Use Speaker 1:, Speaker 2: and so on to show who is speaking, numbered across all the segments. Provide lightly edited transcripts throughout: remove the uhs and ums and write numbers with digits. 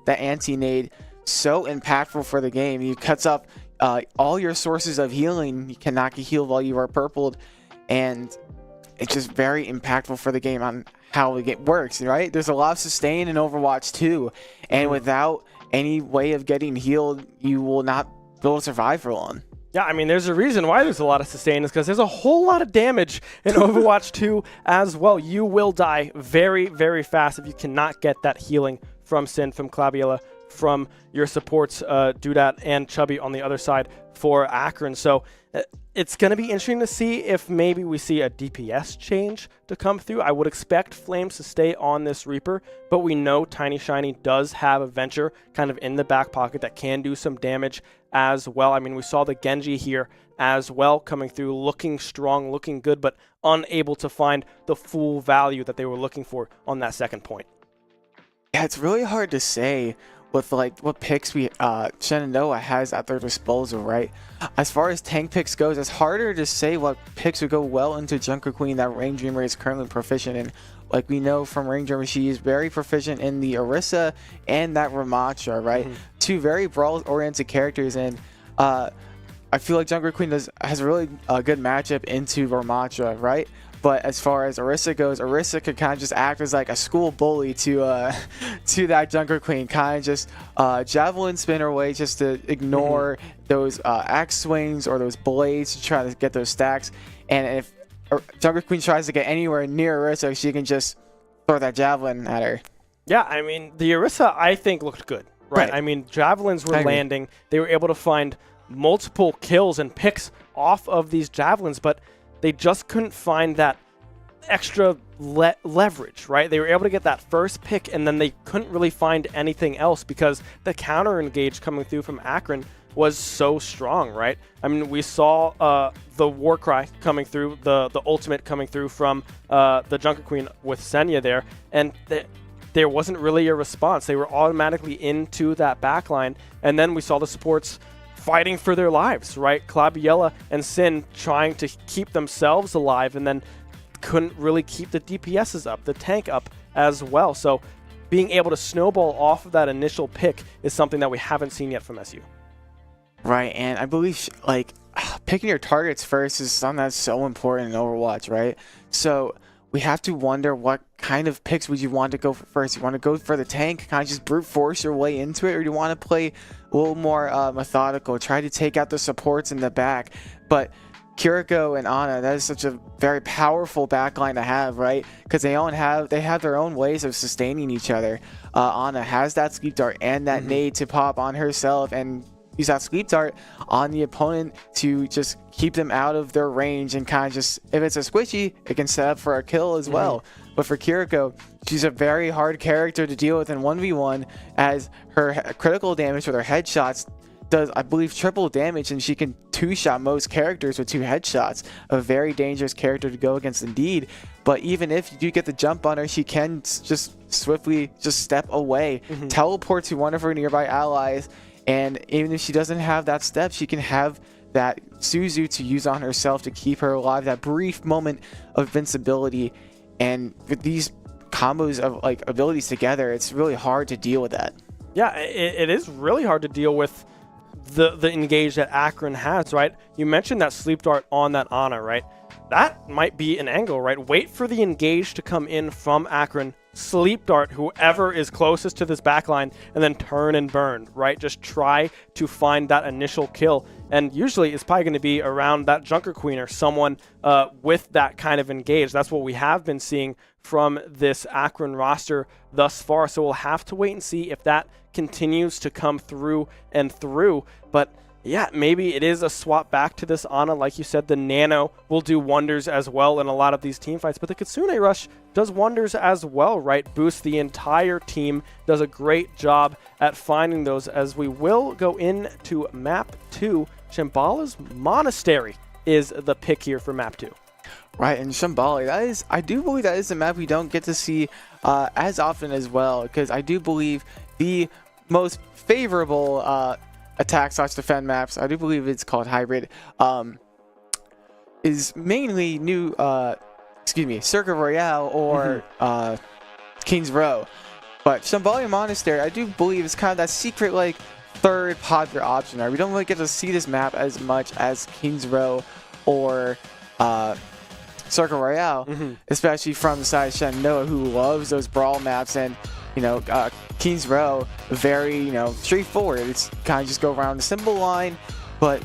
Speaker 1: that anti-nade so impactful for the game. It cuts up all your sources of healing. You cannot get healed while you are purpled, and it's just very impactful for the game on how the game works, right? There's a lot of sustain in Overwatch 2, and without any way of getting healed, you will not be able to survive for long.
Speaker 2: Yeah, I mean, there's a reason why there's a lot of sustain is because there's a whole lot of damage in Overwatch 2 as well. You will die very, very fast if you cannot get that healing from Sin, from Claviella, from your supports, Dudat and Chubby on the other side for Akron. So it's going to be interesting to see if maybe we see a DPS change to come through. I would expect Flames to stay on this Reaper, but we know Tiny Shiny does have a Venture kind of in the back pocket that can do some damage as well. I mean, we saw the Genji here as well coming through, looking strong, looking good, but unable to find the full value that they were looking for on that second point.
Speaker 1: Yeah, it's really hard to say with like what picks Shenandoah has at their disposal, right? As far as tank picks goes, it's harder to say what picks would go well into Junker Queen that Rain Dreamer is currently proficient in. Like we know from Rain Dreamer, she is very proficient in the Orisa and that Ramattra, right? Two very brawl-oriented characters, and I feel like Junker Queen has a really good matchup into Ramattra, right? But as far as Orisa goes, Orisa could kind of just act as like a school bully to that Junker Queen, kind of just javelin spin her way just to ignore those axe swings or those blades to try to get those stacks. And if Junker Queen tries to get anywhere near Orisa, she can just throw that javelin at her.
Speaker 2: Yeah, I mean, the Orisa, I think, looked good, right? I mean, javelins were landing. They were able to find multiple kills and picks off of these javelins, but they just couldn't find that extra leverage, right? They were able to get that first pick, and then they couldn't really find anything else because the counter engage coming through from Akron was so strong, right? I mean, we saw the Warcry coming through, the ultimate coming through from the Junker Queen with Senya there, and there wasn't really a response. They were automatically into that backline, and then we saw the supports fighting for their lives, right? Claviella and Sin trying to keep themselves alive, and then couldn't really keep the DPSs up, the tank up as well. So being able to snowball off of that initial pick is something that we haven't seen yet from SU.
Speaker 1: Right, and I believe like picking your targets first is something that's so important in Overwatch, right? So we have to wonder what kind of picks would you want to go for first. You want to go for the tank, kind of just brute force your way into it, or do you want to play a little more methodical, try to take out the supports in the back? But Kiriko and Ana, that is such a very powerful backline to have, right? Because they have their own ways of sustaining each other. Ana has that sleep dart and that nade to pop on herself and use that sleep dart on the opponent to just keep them out of their range, and kind of just, if it's a squishy, it can set up for a kill as well. But for Kiriko, she's a very hard character to deal with in 1v1, as her critical damage with her headshots does, I believe, triple damage, and she can two-shot most characters with 2 headshots. A very dangerous character to go against indeed. But even if you do get the jump on her, she can just swiftly just step away, teleport to one of her nearby allies, and even if she doesn't have that step, she can have that Suzu to use on herself to keep her alive, that brief moment of invincibility. And with these combos of like abilities together, it's really hard to deal with that.
Speaker 2: Yeah, it is really hard to deal with the engage that Akron has, right? You mentioned that sleep dart on that Ana, right? That might be an angle, right? Wait for the engage to come in from Akron, sleep dart whoever is closest to this backline, and then turn and burn, right? Just try to find that initial kill. And usually it's probably going to be around that Junker Queen or someone with that kind of engage. That's what we have been seeing from this Akron roster thus far. So we'll have to wait and see if that continues to come through and through. But yeah, maybe it is a swap back to this Ana. Like you said, the Nano will do wonders as well in a lot of these team fights, but the Kitsune Rush does wonders as well, right? Boosts the entire team, does a great job at finding those, as we will go into map 2. Shambhala's Monastery is the pick here for map 2.
Speaker 1: Right, and Shambhala, I do believe that is a map we don't get to see as often as well, because I do believe the most favorable attack/defend maps, I do believe it's called hybrid, is mainly Circuit Royale or Kings Row. But Shambhala Monastery, I do believe, is kind of that secret, like, third popular option. Right? We don't really get to see this map as much as Kings Row or Circle Royale, especially from the side of Shenandoah, who loves those brawl maps. And Kings Row, very straightforward. It's kind of just go around the simple line. But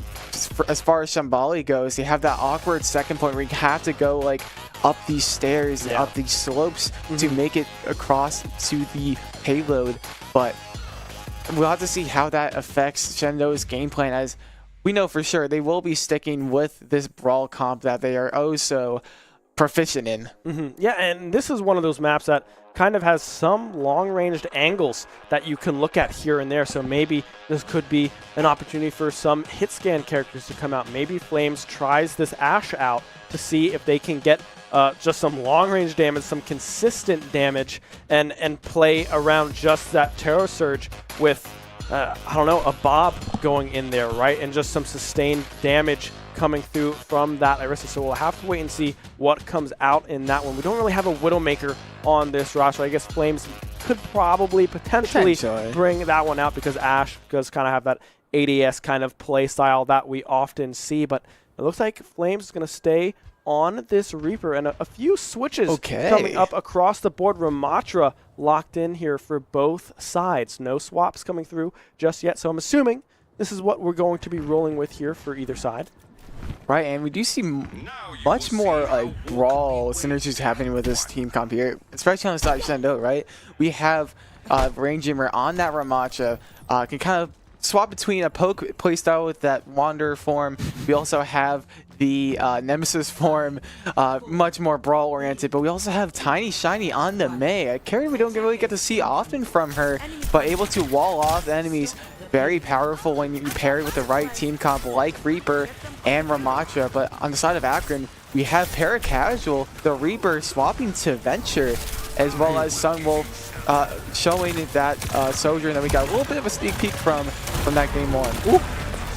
Speaker 1: as far as Shambhala goes, they have that awkward second point where you have to go like up these stairs and up these slopes to make it across to the payload. But we'll have to see how that affects Shenandoah's game plan, as we know for sure they will be sticking with this brawl comp that they are oh so proficient in.
Speaker 2: Yeah, and this is one of those maps that kind of has some long-ranged angles that you can look at here and there. So maybe this could be an opportunity for some hit scan characters to come out. Maybe Flames tries this Ashe out to see if they can get just some long-range damage, some consistent damage, and play around just that Terror Surge with, I don't know, a Bob going in there, right? And just some sustained damage coming through from that Orisa. So we'll have to wait and see what comes out in that one. We don't really have a Widowmaker on this roster. I guess Flames could probably potentially bring that one out because Ashe does kind of have that ADS kind of play style that we often see. But it looks like Flames is going to stay on this Reaper, and a few switches coming up across the board. Ramatra locked in here for both sides. No swaps coming through just yet, so I'm assuming this is what we're going to be rolling with here for either side.
Speaker 1: Right, and we do see much more like brawl synergies happening with this team comp here, especially on the side of Shenandoah, right? We have Rain Dreamer on that Ramatra, can kind of swap between a poke playstyle with that Wanderer form. We also have the Nemesis form, much more brawl oriented, but we also have Tiny Shiny on the Mei, a character we don't really get to see often from her, but able to wall off enemies. Very powerful when you pair it with the right team comp like Reaper and Ramatra. But on the side of Akron, we have Paracasual, the Reaper, swapping to Venture, as well as Sunwolf showing that Sojourn that we got a little bit of a sneak peek from that game one.
Speaker 2: Ooh.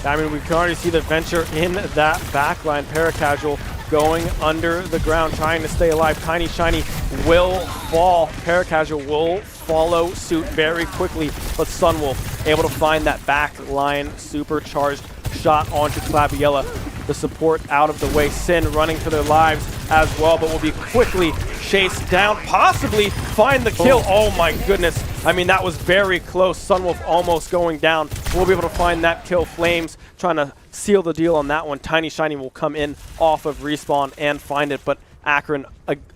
Speaker 2: I mean, we can already see the Venture in that backline. Paracasual going under the ground, trying to stay alive. Tiny Shiny will fall. Paracasual will follow suit very quickly, but Sunwolf able to find that back line supercharged shot onto Claviella. The support out of the way. Sin running for their lives as well, but will be quickly chased down, possibly find the kill. Oh my goodness. I mean, that was very close. Sunwolf almost going down. We'll be able to find that kill. Flames trying to seal the deal on that one. Tiny Shiny will come in off of respawn and find it, but Akron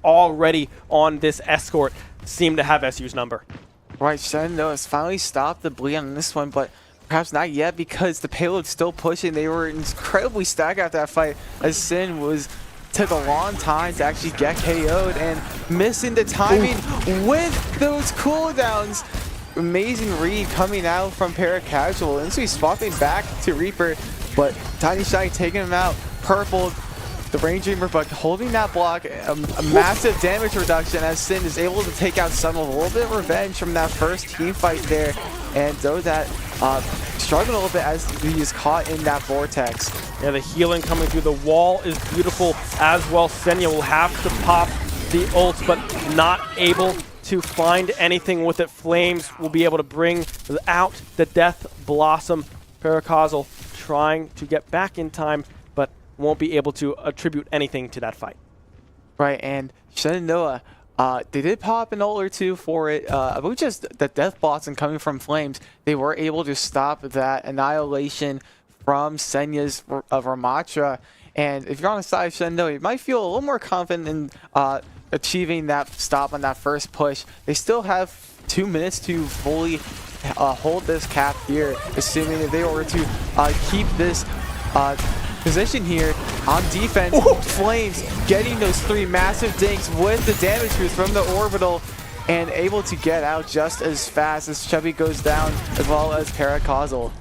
Speaker 2: already on this escort seem to have SU's number.
Speaker 1: Right, Shenandoah has finally stopped the bleed on this one, but perhaps not yet because the payload's still pushing. They were incredibly stacked after that fight, as Sin took a long time to actually get KO'd and missing the timing with those cooldowns. Amazing read coming out from Paracasual, and so he's swapping back to Reaper, but Tiny Shiny taking him out. Purple, the Rain Dreamer, but holding that block, a massive damage reduction as Sin is able to take out Sunwolf. A little bit of revenge from that first team fight there, and though that struggling a little bit as he is caught in that vortex.
Speaker 2: Yeah, the healing coming through the wall is beautiful as well. Senya will have to pop the ult, but not able to find anything with it. Flames will be able to bring out the Death Blossom. Paracasual trying to get back in time, but won't be able to attribute anything to that fight.
Speaker 1: Right, and Shenandoah, they did pop an ult or two for it. I believe just the Death Blossom coming from Flames, they were able to stop that annihilation from Senya's Ramatra. And if you're on the side of Shenandoah, you might feel a little more confident in achieving that stop on that first push. They still have 2 minutes to fully hold this cap here, assuming that they were to keep this position here on defense. Flames getting those 3 massive dinks with the damage boost from the orbital and able to get out just as fast as Chubby goes down, as well as Paracasual.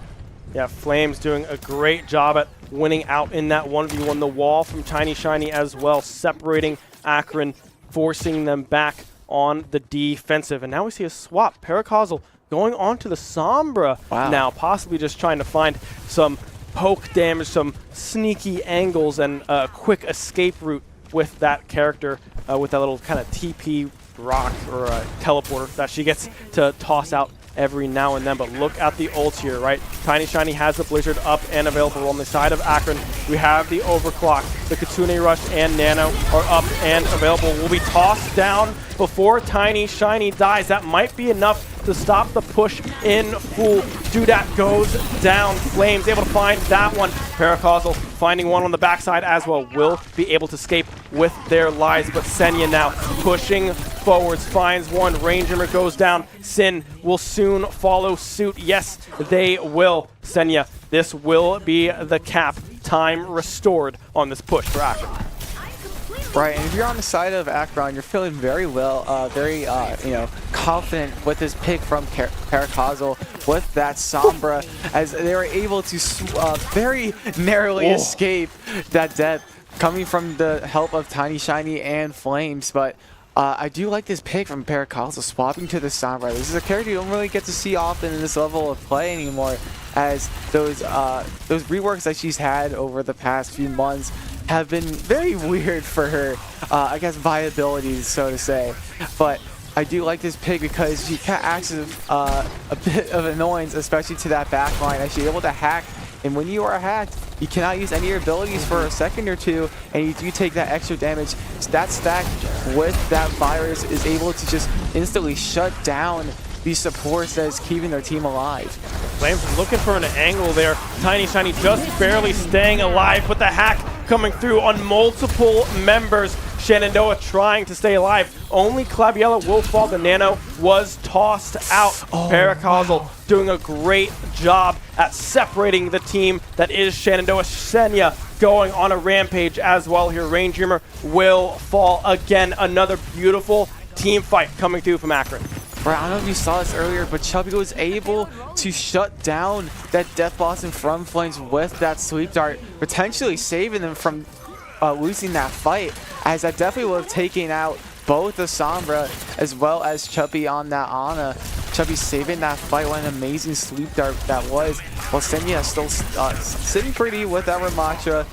Speaker 2: Yeah, Flames doing a great job at winning out in that 1v1. The wall from Tiny Shiny as well, separating Akron, forcing them back on the defensive. And now we see a swap. Paracasual going on to the Sombra now, possibly just trying to find some poke damage, some sneaky angles, and a quick escape route with that character, with that little kind of TP rock or a teleporter that she gets to toss out every now and then. But look at the ult here, right? Tiny Shiny has the Blizzard up and available. On the side of Akron, we have the Overclock. The Kitsune Rush and Nano are up and available. Will be tossed down before Tiny Shiny dies. That might be enough to stop the push in full. Dudat goes down. Flames able to find that one. Paracausal finding one on the backside as well. Will be able to escape with their lives, but Senya now pushing forwards, finds one. Ranger goes down. Sin will soon follow suit. Yes, they will. Senya, this will be the cap. Time restored on this push for Akron.
Speaker 1: Right, and if you're on the side of Akron, you're feeling very well, very confident with this pick from Paracausal with that Sombra, as they were able to very narrowly escape that death coming from the help of Tiny Shiny and Flames. But I do like this pick from Paracausal, swapping to the Sombra. This is a character you don't really get to see often in this level of play anymore, as those reworks that she's had over the past few months have been very weird for her, I guess, viability, so to say. But I do like this pick because she acts as a bit of annoyance, especially to that back line, as she's able to hack. And when you are hacked, you cannot use any of your abilities for a second or two, and you do take that extra damage. So that stack with that virus is able to just instantly shut down these supports that is keeping their team alive.
Speaker 2: Flames looking for an angle there. Tiny Shiny just barely staying alive, with the hack coming through on multiple members. Shenandoah trying to stay alive. Only Claviella will fall. The Nano was tossed out. Paracausal doing a great job at separating the team that is Shenandoah. Senya going on a rampage as well here. Rain Dreamer will fall again. Another beautiful team fight coming through from Akron.
Speaker 1: Right, I don't know if you saw this earlier, but Chubby was able to shut down that Death Blossom from Flames with that Sweep Dart, potentially saving them from losing that fight, as that definitely would have taken out both the Sombra as well as Chubby on that Ana. Chubby saving that fight. What an amazing Sweep Dart that was. While Senya still sitting pretty with that Ramattra,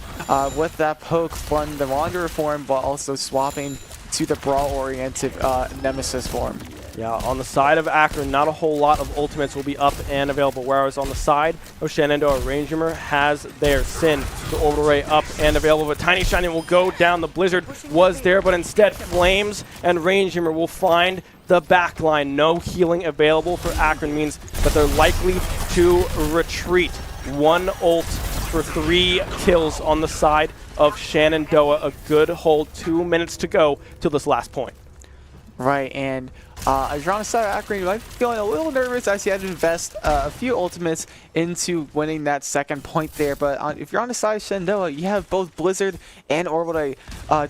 Speaker 1: with that poke from the Wanderer form, but also swapping to the Brawl-oriented Nemesis form.
Speaker 2: Yeah, on the side of Akron, not a whole lot of ultimates will be up and available, whereas on the side of Shenandoah, Ranger has their Sin, the Orbital Ray up and available, but Tiny Shiny will go down. The Blizzard was there, but instead Flames and Ranger will find the back line. No healing available for Akron means that they're likely to retreat. One ult for 3 kills on the side of Shenandoah. A good hold. 2 minutes to go till this last point.
Speaker 1: Right, and as you're on the side of Akron, you might be feeling a little nervous as you had to invest a few ultimates into winning that second point there. But if you're on the side of Shenandoah, you have both Blizzard and Orbital,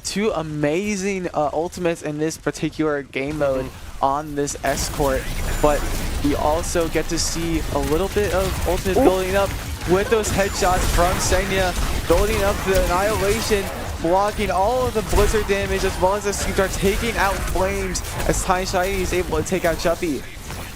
Speaker 1: 2 amazing ultimates in this particular game mode on this escort. But we also get to see a little bit of ultimate building up with those headshots from Senya, building up the Annihilation, blocking all of the Blizzard damage, as well as the Sweep Dart, taking out Flames as Tiny Shiny is able to take out Chubby.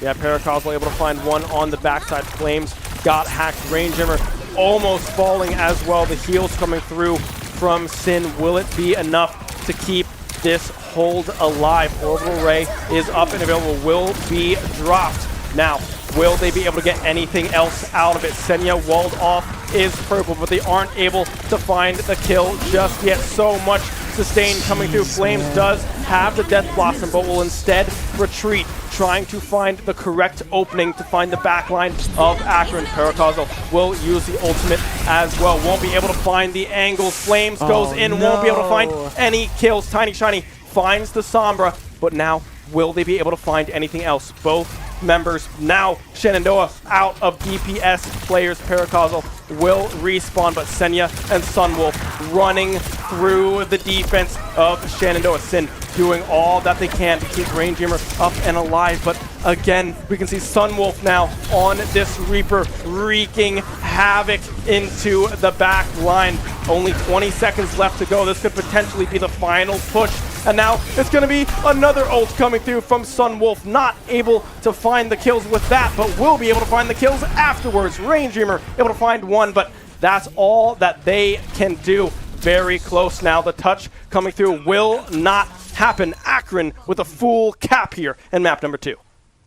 Speaker 2: Yeah, Paracausal able to find one on the backside. Flames got hacked. Ranger almost falling as well. The heals coming through from Sin. Will it be enough to keep this hold alive? Orbital Ray is up and available. Will be dropped. Now, will they be able to get anything else out of it? Senya walled off is purple, but they aren't able to find the kill just yet. So much sustain coming through. Flames does have the Death Blossom, but will instead retreat, trying to find the correct opening to find the backline of Akron. Paracausal will use the ultimate as well. Won't be able to find the angles. Flames goes in, won't be able to find any kills. Tiny Shiny finds the Sombra, but now will they be able to find anything else? Both members now. Shenandoah out of DPS players. Paracausal will respawn, but Senya and Sunwolf running through the defense of Shenandoah. Sin doing all that they can to keep Ranger up and alive, but again, we can see Sunwolf now on this Reaper, wreaking havoc into the back line. Only 20 seconds left to go. This could potentially be the final push. And now it's going to be another ult coming through from Sunwolf. Not able to find the kills with that, but will be able to find the kills afterwards. Rain Dreamer able to find one, but that's all that they can do. Very close now. The touch coming through will not happen. Akron with a full cap here in map number 2.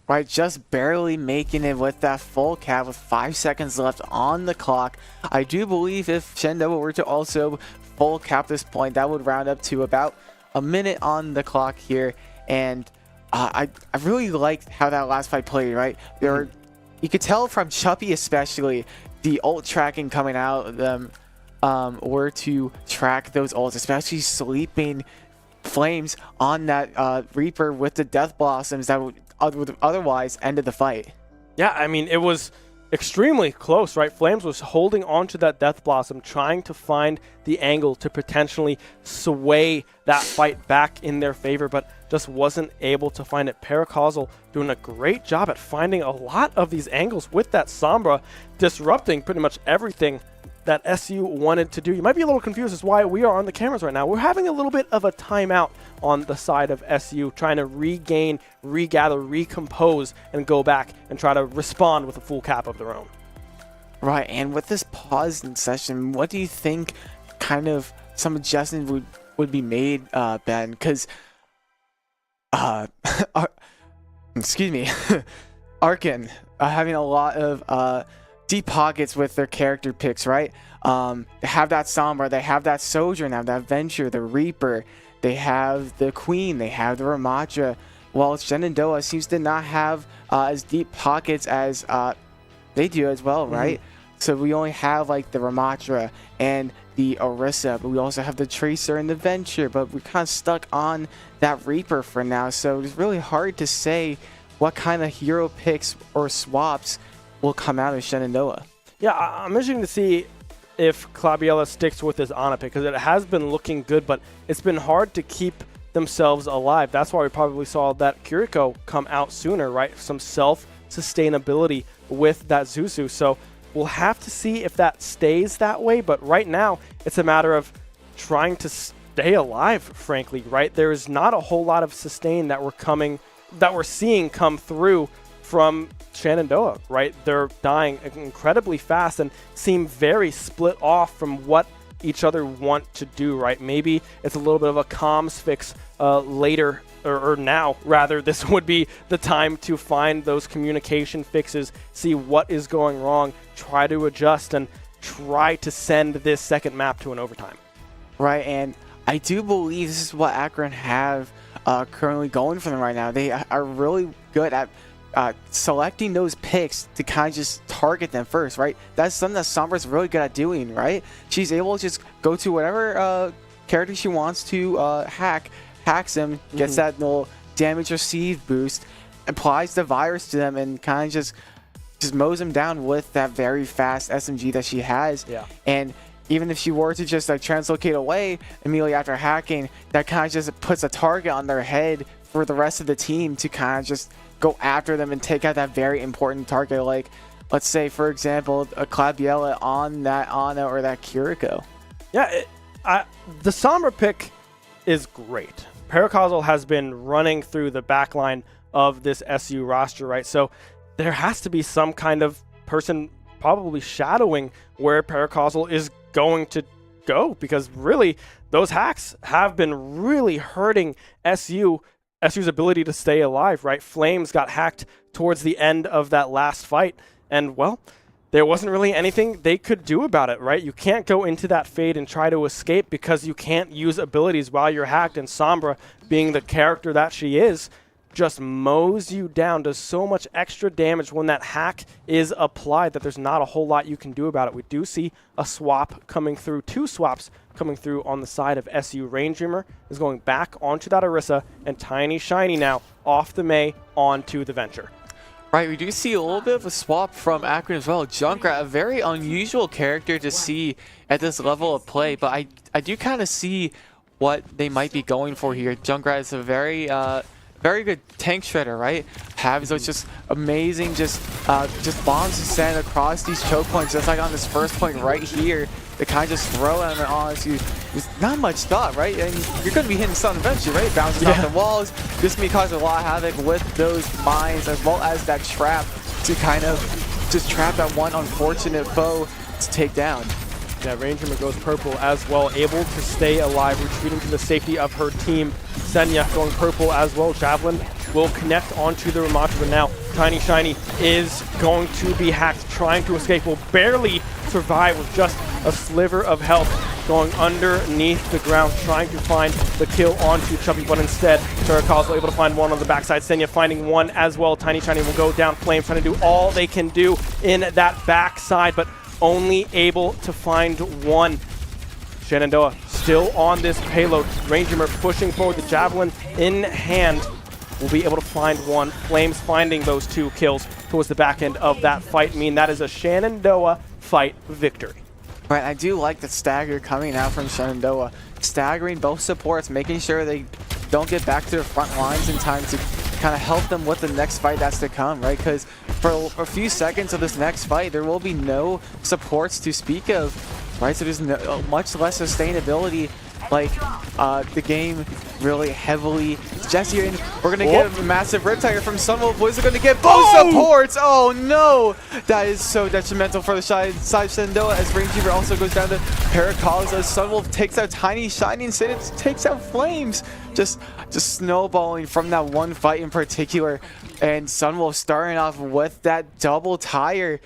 Speaker 1: Right, just barely making it with that full cap with 5 seconds left on the clock. I do believe if Shenandoah were to also full cap this point, that would round up to about a minute on the clock here. And I really liked how that last fight played, right? You could tell from Chuppy especially, the ult tracking coming out of them were to track those ults, especially sleeping Flames on that Reaper with the Death Blossoms that would otherwise ended the fight.
Speaker 2: Yeah, I mean, it was extremely close, right? Flames was holding onto that Death Blossom, trying to find the angle to potentially sway that fight back in their favor, but just wasn't able to find it. Paracausal doing a great job at finding a lot of these angles with that Sombra, disrupting pretty much everything that SU wanted to do. You might be a little confused as to why we are on the cameras right now. We're having a little bit of a timeout on the side of SU, trying to regain, regather, recompose, and go back and try to respond with a full cap of their own.
Speaker 1: Right, and with this pause in session, what do you think kind of some adjustments would be made, Ben? Because, excuse me, Arkin having a lot of deep pockets with their character picks, right? They have that Sombra, they have that Sojourn, now that Venture, the Reaper, they have the Queen, they have the Ramatra. While Shenandoah seems to not have as deep pockets as they do as well, right? So we only have like the Ramatra and the Orisa, but we also have the Tracer and the Venture, but we're kind of stuck on that Reaper for now. So it's really hard to say what kind of hero picks or swaps will come out of Shenandoah.
Speaker 2: Yeah, I'm interested to see if Claviella sticks with his Ana pick, because it has been looking good, but it's been hard to keep themselves alive. That's why we probably saw that Kiriko come out sooner, right? Some self-sustainability with that Zuzu. So we'll have to see if that stays that way, but right now it's a matter of trying to stay alive, frankly, right? There is not a whole lot of sustain that we're seeing come through from Shenandoah, right? They're dying incredibly fast and seem very split off from what each other want to do, right? Maybe it's a little bit of a comms fix later, or now, rather. This would be the time to find those communication fixes, see what is going wrong, try to adjust, and try to send this second map to an overtime.
Speaker 1: Right, and I do believe this is what Akron have currently going for them right now. They are really good at selecting those picks to kind of just target them first, right? That's something that Sombra's really good at doing, right? She's able to just go to whatever character she wants to hacks them, gets that little damage received boost, applies the virus to them, and kind of just mows them down with that very fast SMG that she has.
Speaker 2: Yeah.
Speaker 1: And even if she were to just like translocate away immediately after hacking, that kind of just puts a target on their head for the rest of the team to kind of just go after them and take out that very important target. Like, let's say, for example, a Claviella on that Ana or that Kiriko.
Speaker 2: Yeah, the Sombra pick is great. Paracausal has been running through the backline of this SU roster, right? So there has to be some kind of person probably shadowing where Paracausal is going to go, because really those hacks have been really hurting SU's ability to stay alive, right? Flames got hacked towards the end of that last fight, and well, there wasn't really anything they could do about it, right? You can't go into that fade and try to escape because you can't use abilities while you're hacked, and Sombra, being the character that she is, just mows you down, does so much extra damage when that hack is applied that there's not a whole lot you can do about it. We do see a swap coming through, 2 swaps coming through on the side of SU. Rain Dreamer is going back onto that Orisa, and Tiny Shiny now off the Mei onto the Venture.
Speaker 1: Right, we do see a little bit of a swap from Akron as well. Junkrat, a very unusual character to see at this level of play, but I do kind of see what they might be going for here. Junkrat is a very good tank shredder, right? Have those just amazing, just bombs to send across these choke points, just like on this first point right here. They kind of just throw them on you. There's not much thought, right? And you're going to be hitting some eventually, right? Bounces off the walls. This may cause a lot of havoc with those mines, as well as that trap to kind of just trap that one unfortunate foe to take down.
Speaker 2: Yeah, Ranger goes purple as well, able to stay alive, retreating to the safety of her team. Senya going purple as well. Javelin will connect onto the Ramattra, but now Tiny Shiny is going to be hacked, trying to escape, will barely survive with just a sliver of health, going underneath the ground, trying to find the kill onto Chubby, but instead, Terracausal able to find one on the backside. Senya finding one as well. Tiny Shiny will go down. Flames trying to do all they can do in that backside, but only able to find one. Shenandoah still on this payload. Ranger pushing forward, the Javelin in hand. Will be able to find one. Flames finding those 2 kills towards the back end of that fight. That is a Shenandoah fight victory.
Speaker 1: Right, I do like the stagger coming out from Shenandoah. Staggering both supports, making sure they don't get back to their front lines in time to kind of help them with the next fight that's to come, right? Because for a few seconds of this next fight, there will be no supports to speak of, right? So there's much less sustainability. Like, the game really heavily Jesse, and we're gonna get a massive Riptire from Sunwolf. What is it gonna get? Both supports! Oh no! That is so detrimental for the side Shenandoah, as Ranger also goes down to Paracause as Sunwolf takes out Tiny Shiny, instead it takes out Flames. Just snowballing from that one fight in particular, and Sunwolf starting off with that double tire,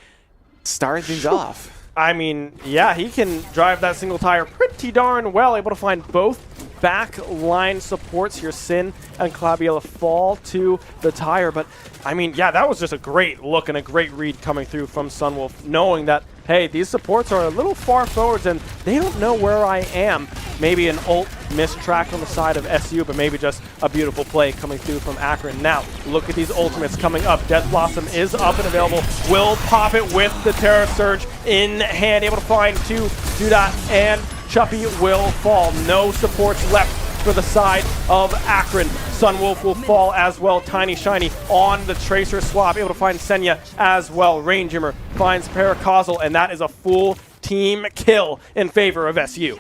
Speaker 1: starting things off.
Speaker 2: I mean, yeah, he can drive that single tire pretty darn well, able to find both back line supports here. Sin and Claviella fall to the tire, but I mean, yeah, that was just a great look and a great read coming through from Sunwolf, knowing that, hey, these supports are a little far forwards and they don't know where I am. Maybe an ult mistrack on the side of SU, but maybe just a beautiful play coming through from Akron. Now, look at these ultimates coming up. Death Blossom is up and available. Will pop it with the Terra Surge in hand, able to find 2, do that, and Chuppy will fall. No supports left for the side of Akron. Sunwolf will fall as well. Tiny Shiny on the Tracer swap, able to find Senya as well. Rainjimmer finds Paracausal, and that is a full team kill in favor of SU.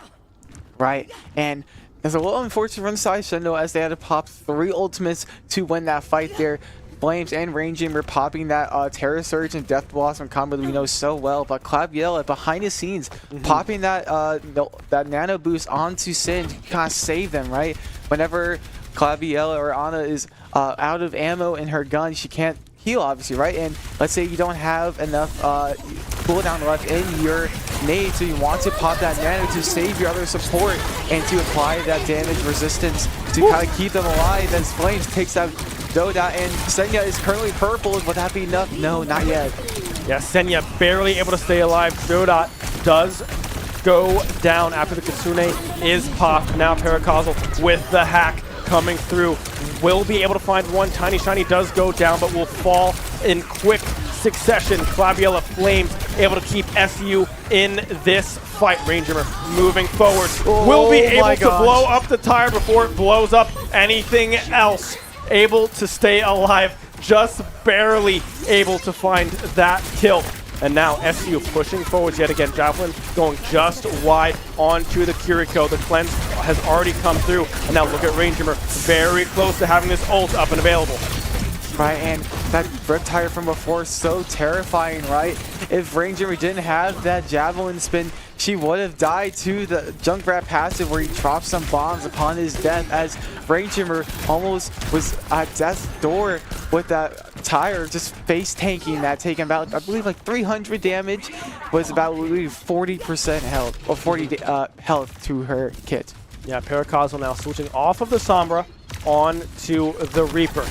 Speaker 1: Right, and it's a little unfortunate from the side Shenandoah as they had to pop 3 ultimates to win that fight there. Flames and Ranging were popping that Terra Surge and Death Blossom combo that we know so well, but Claviella behind the scenes popping that that nano boost onto Sin to kind of save them, right? Whenever Claviella or Ana is out of ammo in her gun, she can't heal, obviously, right? And let's say you don't have enough cooldown left in your nade, so you want to pop that nano to save your other support and to apply that damage resistance to kind of keep them alive as Flames takes out Doda, and Senya is currently purple. Would that be enough? No, not yet.
Speaker 2: Yeah, Senya barely able to stay alive. Doda does go down after the Kitsune is popped. Now Paracausal with the hack coming through. Will be able to find one. Tiny Shiny does go down, but will fall in quick succession. Claviella Flames able to keep SU in this fight. Ranger moving forward. Will be able to blow up the tire before it blows up anything else. Able to stay alive, just barely able to find that kill. And now SU pushing forwards yet again. Javelin going just wide onto the Kiriko. The cleanse has already come through. And now look at Ranger, very close to having this ult up and available.
Speaker 1: Right, and that Riptire from before is so terrifying, right? If Ranger didn't have that Javelin spin, she would have died to the Junkrat passive where he dropped some bombs upon his death, as Ranger almost was at death's door with that tire, just face tanking that, taking about, I believe, like 300 damage, was about, I believe, 40% health, or 40 health to her kit.
Speaker 2: Yeah, Paracausal now switching off of the Sombra on to the Reaper.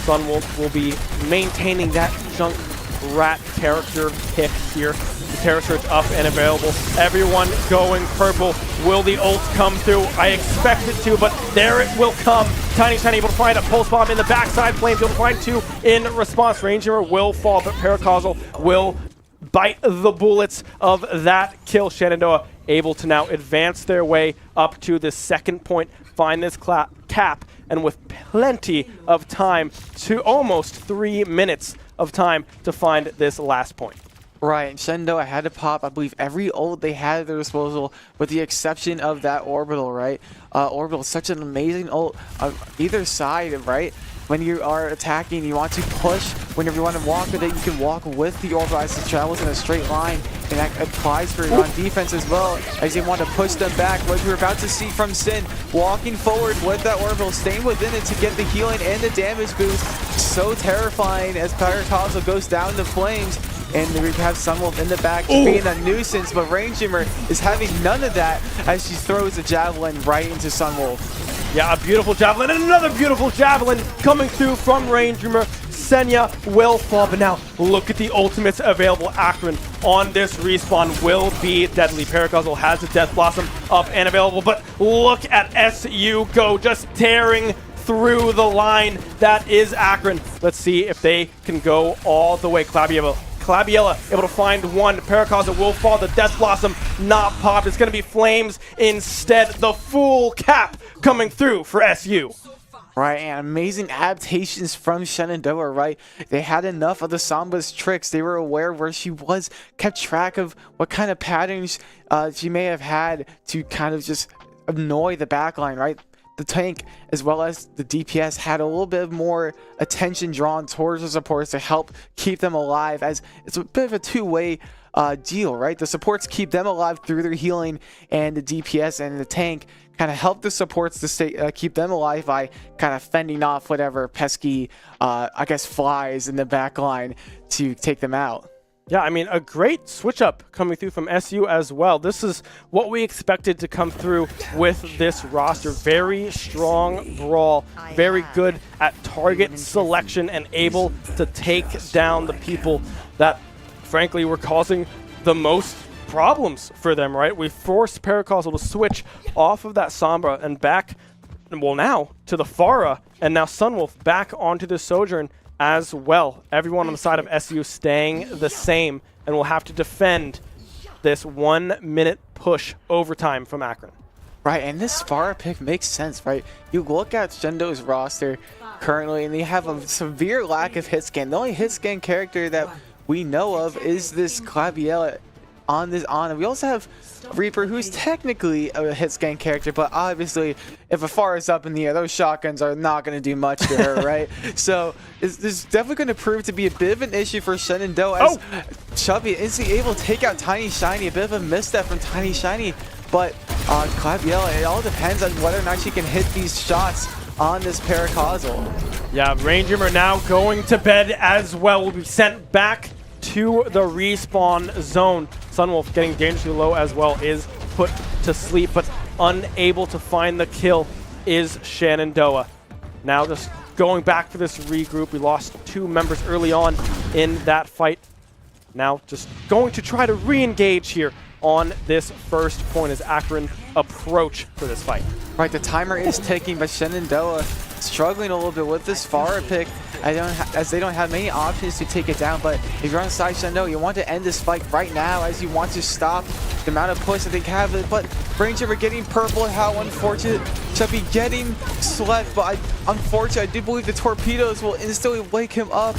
Speaker 2: Sunwolf will be maintaining that Junkrat character pick here. The Terra Surge up and available. Everyone going purple. Will the ult come through? I expect it to, but there it will come. Tiny Shiny able to find a pulse bomb in the backside. Flames able to find 2 in response. Ranger will fall, but Paracausal will bite the bullets of that kill. Shenandoah able to now advance their way up to the second point, find this cap, and with plenty of time, to almost 3 minutes of time to find this last point.
Speaker 1: Right, Shenandoah had to pop, I believe, every ult they had at their disposal, with the exception of that Orbital, right? Orbital is such an amazing ult on either side, right? when you are attacking, you want to push. Whenever you want to walk with it, you can walk with the orbital as it travels in a straight line. And that applies for on defense as well, as they want to push them back. What we're about to see from Sin, walking forward with that orbital, staying within it to get the healing and the damage boost. So terrifying as Paracosmo goes down to flames. And we have Sunwolf in the back being a nuisance, but Rainjimmer is having none of that as she throws a javelin right into Sunwolf.
Speaker 2: Yeah, a beautiful javelin and another beautiful javelin coming through from Rainjimmer. Senya will fall, but now look at the ultimates available. Akron on this respawn will be deadly. Paracosmo has the Death Blossom up and available, but look at SU go, just tearing through the line. That is Akron. Let's see if they can go all the way. Claviella able to find one. Paracosmo will fall. The Death Blossom not popped. It's going to be Flames instead. The full cap coming through for SU.
Speaker 1: Right, and amazing adaptations from Shenandoah, right? They had enough of the Samba's tricks. They were aware where she was, kept track of what kind of patterns she may have had to kind of just annoy the backline, right? The tank as well as the DPS had a little bit more attention drawn towards the supports to help keep them alive, as it's a bit of a two-way deal, right? The supports keep them alive through their healing, and the DPS and the tank kind of help the supports to stay keep them alive by kind of fending off whatever pesky I guess flies in the back line to take them out.
Speaker 2: Yeah, I mean, a great switch up coming through from SU as well. This is what we expected to come through with this roster. Very strong brawl, very good at target selection, and able to take down the people that frankly were causing the most problems for them, right? We forced Paracosmo to switch off of that Sombra and back, well, now to the Pharah, and now Sunwolf back onto the Sojourn as well. Everyone on the side of SU staying the same, and will have to defend this 1 minute push overtime from Akron.
Speaker 1: Right, and this Pharah pick makes sense, right? You look at Shendo's roster currently, and they have a severe lack of hit scan. The only hit scan character that we know of is this Claviella on this Ana. We also have Reaper, who's technically a hit scan character, but obviously if a Pharah is up in the air, those shotguns are not going to do much to her, right? So this is definitely going to prove to be a bit of an issue for Shenandoah, as Chubby is able to take out Tiny Shiny. A bit of a misstep from Tiny Shiny, but Claviella, it all depends on whether or not she can hit these shots on this Paracosmo.
Speaker 2: Yeah, Rainjimmer now going to bed as well. Will be sent back to the respawn zone. Sunwolf getting dangerously low as well is put to sleep, but unable to find the kill is Shenandoah. Now just going back for this regroup. We lost 2 members early on in that fight. Now just going to try to re-engage here on this first point as Akron approach for this fight.
Speaker 1: Right, the timer is ticking, but Shenandoah struggling a little bit with this Pharah pick, as they don't have many options to take it down. But if you're on the side of Shenandoah, you want to end this fight right now, as you want to stop the amount of push that they have. But Ranger getting purple, how unfortunate. Chubby getting slept, but unfortunately, I do believe the torpedoes will instantly wake him up.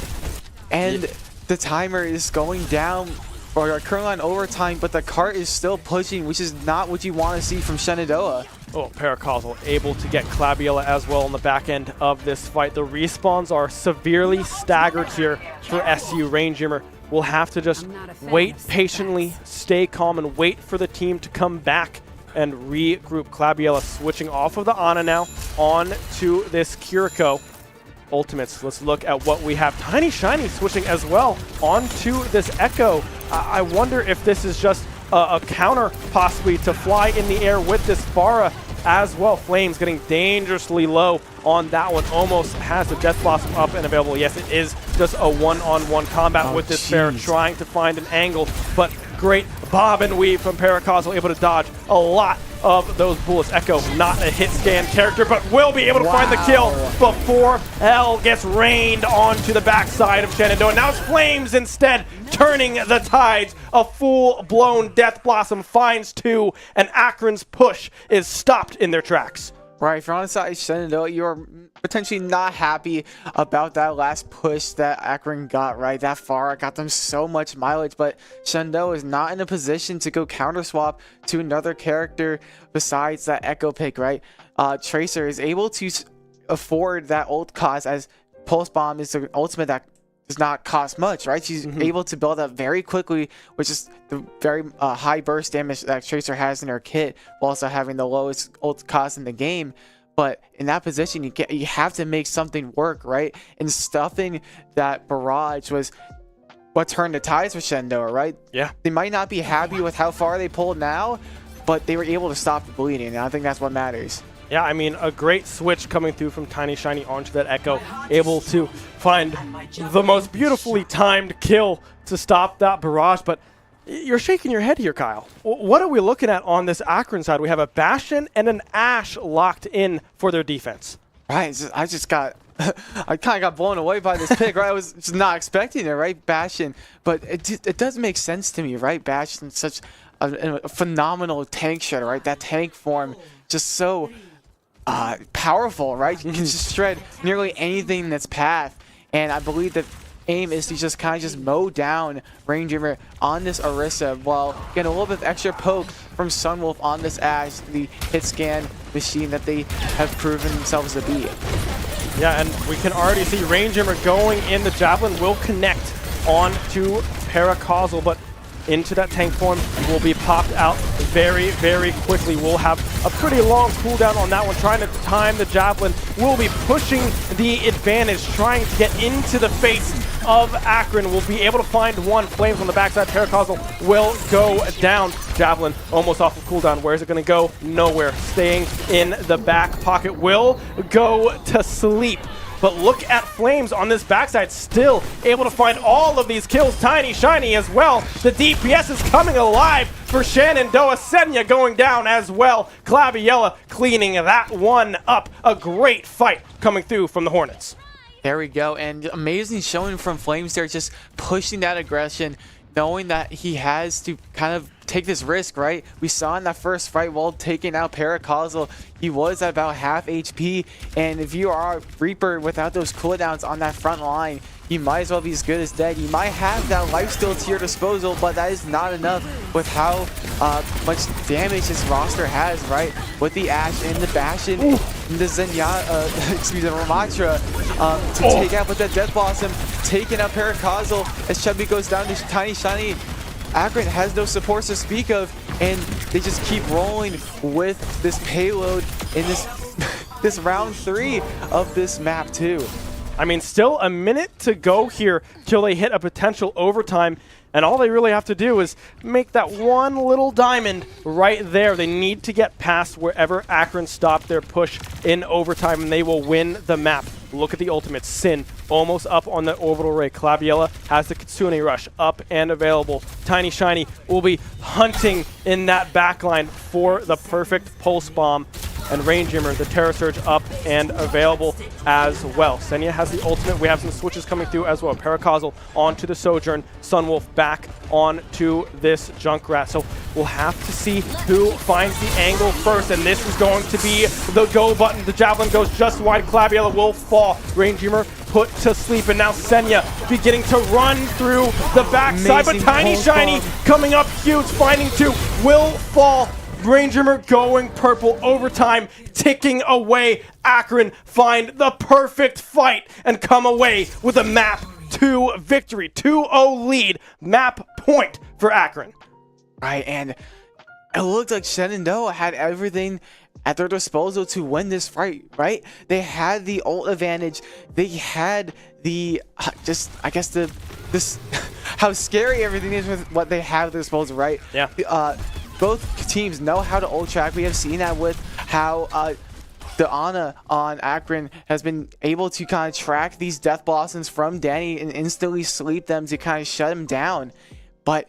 Speaker 1: And the timer is going down, or currently on overtime, but the cart is still pushing, which is not what you want to see from Shenandoah.
Speaker 2: Oh, Paracosmo able to get Claviella as well on the back end of this fight. The respawns are severely staggered here for SU. Rainjimmer will have to just wait patiently, stay calm, and wait for the team to come back and regroup. Claviella switching off of the Ana now on to this Kiriko. Ultimates, let's look at what we have. Tiny Shiny switching as well onto this Echo. I wonder if this is just a counter possibly to fly in the air with this Pharah as well. Flames getting dangerously low on that one. Almost has the Death Blossom up and available. Yes, it is just a one-on-one combat with this Pharah trying to find an angle, but great bob and weave from Paracosmo, able to dodge a lot of those bullets. Echo, not a hit scan character, but will be able to find the kill before Hell gets rained onto the backside of Shenandoah. Now it's Flames instead, turning the tides. A full-blown Death Blossom finds 2, and Akron's push is stopped in their tracks.
Speaker 1: Right, if you're on the side of Shenandoah, you're potentially not happy about that last push that Akron got, right? That Pharah got them so much mileage, but Shenandoah is not in a position to go counter swap to another character besides that Echo pick, right? Tracer is able to afford that ult cost, as Pulse Bomb is the ultimate that does not cost much, right? She's able to build up very quickly, which is the very high burst damage that Tracer has in her kit, while also having the lowest ult cost in the game. But in that position, you have to make something work, right? And stuffing that barrage was what turned the tides for Shenandoah, right?
Speaker 2: Yeah.
Speaker 1: They might not be happy with how far they pulled now, but they were able to stop the bleeding, and I think that's what matters.
Speaker 2: Yeah, I mean, a great switch coming through from Tiny Shiny onto that Echo, able to find the most beautifully timed kill to stop that barrage. But you're shaking your head here, Kyle. What are we looking at on this Akron side? We have a Bastion and an Ashe locked in for their defense.
Speaker 1: Right, I just got, I kind of got blown away by this pick, right? I was just not expecting it, right? Bastion, but it does make sense to me, right? Bastion's such a phenomenal tank shredder, right? That tank form, just so powerful, right? You can just shred nearly anything in its path, and I believe that aim is to just kind of just mow down Ranger on this Orisa while getting a little bit of extra poke from Sunwolf on this Ashe, the hit scan machine that they have proven themselves to be.
Speaker 2: Yeah, and we can already see Ranger going in. The Javelin will connect on to Paracausal, but into that tank form will be popped out very, very quickly. We'll have a pretty long cooldown on that one. Trying to time the Javelin will be pushing the advantage, trying to get into the face of Akron. Will be able to find one. Flames on the backside. Paracausal will go down. Javelin almost off of cooldown. Where is it going to go? Nowhere. Staying in the back pocket. Will go to sleep. But look at Flames on this backside, still able to find all of these kills. Tiny Shiny as well. The DPS is coming alive for Shenandoah. Senya going down as well. Claviella cleaning that one up. A great fight coming through from the Hornets.
Speaker 1: There we go, and amazing showing from Flames there, just pushing that aggression, knowing that he has to kind of take this risk, right? We saw in that first fight while taking out Paracausal, he was at about half HP, and if you are Reaper without those cooldowns on that front line, you might as well be as good as dead. You might have that lifesteal to your disposal, but that is not enough with how much damage his roster has, right? With the Ashe and the Bastion, and the the Ramatra to take out with that Death Blossom, taking out Paracausal as Chubby goes down to Tiny Shiny. Akron has no supports to speak of, and they just keep rolling with this payload in this this round 3 of this map too.
Speaker 2: I mean, still a minute to go here till they hit a potential overtime, and all they really have to do is make that one little diamond right there. They need to get past wherever Akron stopped their push in overtime, and they will win the map. Look at the ultimate. Sin almost up on the orbital ray. Claviella has the Kitsune Rush up and available. Tiny Shiny will be hunting in that backline for the perfect pulse bomb. And Rainjimmer, the Terra Surge up and available as well. Senya has the ultimate. We have some switches coming through as well. Paracausal onto the Sojourn. Sunwolf back onto this Junkrat. So we'll have to see who finds the angle first. And this is going to be the go button. The Javelin goes just wide. Claviella will fall. Rainjimmer put to sleep. And now Senya beginning to run through the backside. But Tiny Shiny coming up huge. Finding two. Will fall. Rainjimmer going purple, overtime ticking away. Akron find the perfect fight and come away with a map 2 victory. 2-0 lead, map point for Akron.
Speaker 1: Right, and it looked like Shenandoah had everything at their disposal to win this fight, right? They had the ult advantage. They had the, I guess this, how scary everything is with what they have at their disposal, right?
Speaker 2: Yeah.
Speaker 1: Both teams know how to ult track. We have seen that with how the Ana on Akron has been able to kind of track these Death Blossoms from Danny and instantly sleep them to kind of shut him down. But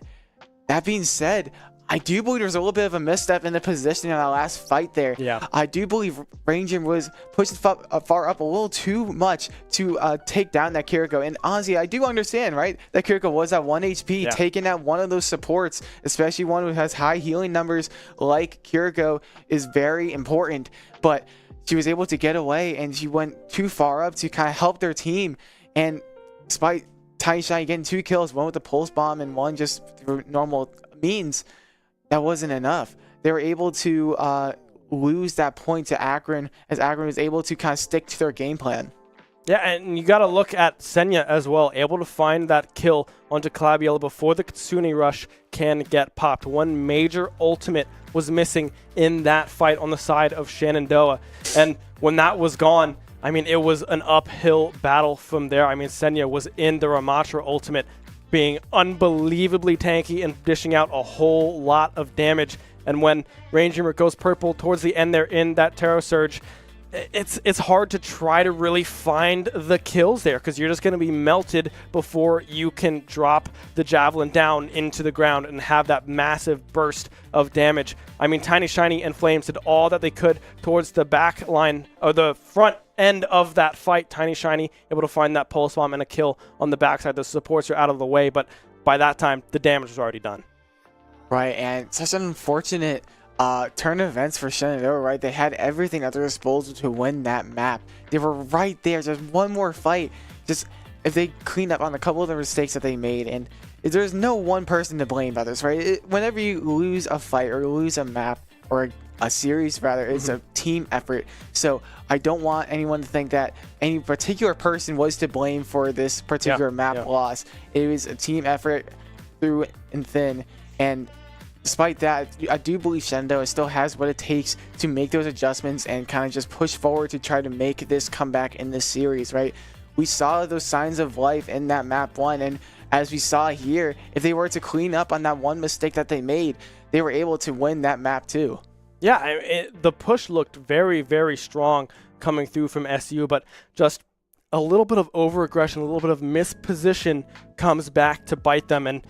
Speaker 1: that being said, I do believe there's a little bit of a misstep in the positioning on that last fight there.
Speaker 2: Yeah.
Speaker 1: I do believe Ranger was pushed far up a little too much to take down that Kiriko. And honestly, I do understand, right? That Kiriko was at 1 HP,
Speaker 2: yeah.
Speaker 1: Taking out one of those supports, especially one who has high healing numbers like Kiriko, is very important. But she was able to get away, and she went too far up to kind of help their team. And despite Tiny Shiny getting 2 kills, one with the pulse bomb and one just through normal means, that wasn't enough. They were able to lose that point to Akron, as Akron was able to kind of stick to their game plan.
Speaker 2: Yeah, and you got to look at Senya as well, able to find that kill onto Claviel before the Kitsune Rush can get popped. One major ultimate was missing in that fight on the side of Shenandoah. And when that was gone, I mean, it was an uphill battle from there. I mean, Senya was in the Ramatra ultimate, being unbelievably tanky and dishing out a whole lot of damage. And when Ranger goes purple towards the end there in that Terror Surge, it's hard to try to really find the kills there, because you're just going to be melted before you can drop the Javelin down into the ground and have that massive burst of damage. I mean, Tiny Shiny and Flames did all that they could towards the back line, or the front end of that fight. Tiny Shiny able to find that Pulse Bomb and a kill on the backside. The supports are out of the way, but by that time, the damage was already done.
Speaker 1: Right, and such an unfortunate turn of events for Shenandoah, right? They had everything at their disposal to win that map. They were right there, just one more fight. Just if they cleaned up on a couple of the mistakes that they made, and there's no one person to blame about this, right? Whenever you lose a fight or lose a map or a series, rather, it's a team effort. So I don't want anyone to think that any particular person was to blame for this particular map loss. It was a team effort through and thin, and despite that, I do believe Shenandoah still has what it takes to make those adjustments and kind of just push forward to try to make this comeback in this series, right? We saw those signs of life in that map 1, and as we saw here, if they were to clean up on that one mistake that they made, they were able to win that map 2.
Speaker 2: Yeah, the push looked very, very strong coming through from SU, but just a little bit of over-aggression, a little bit of misposition comes back to bite them and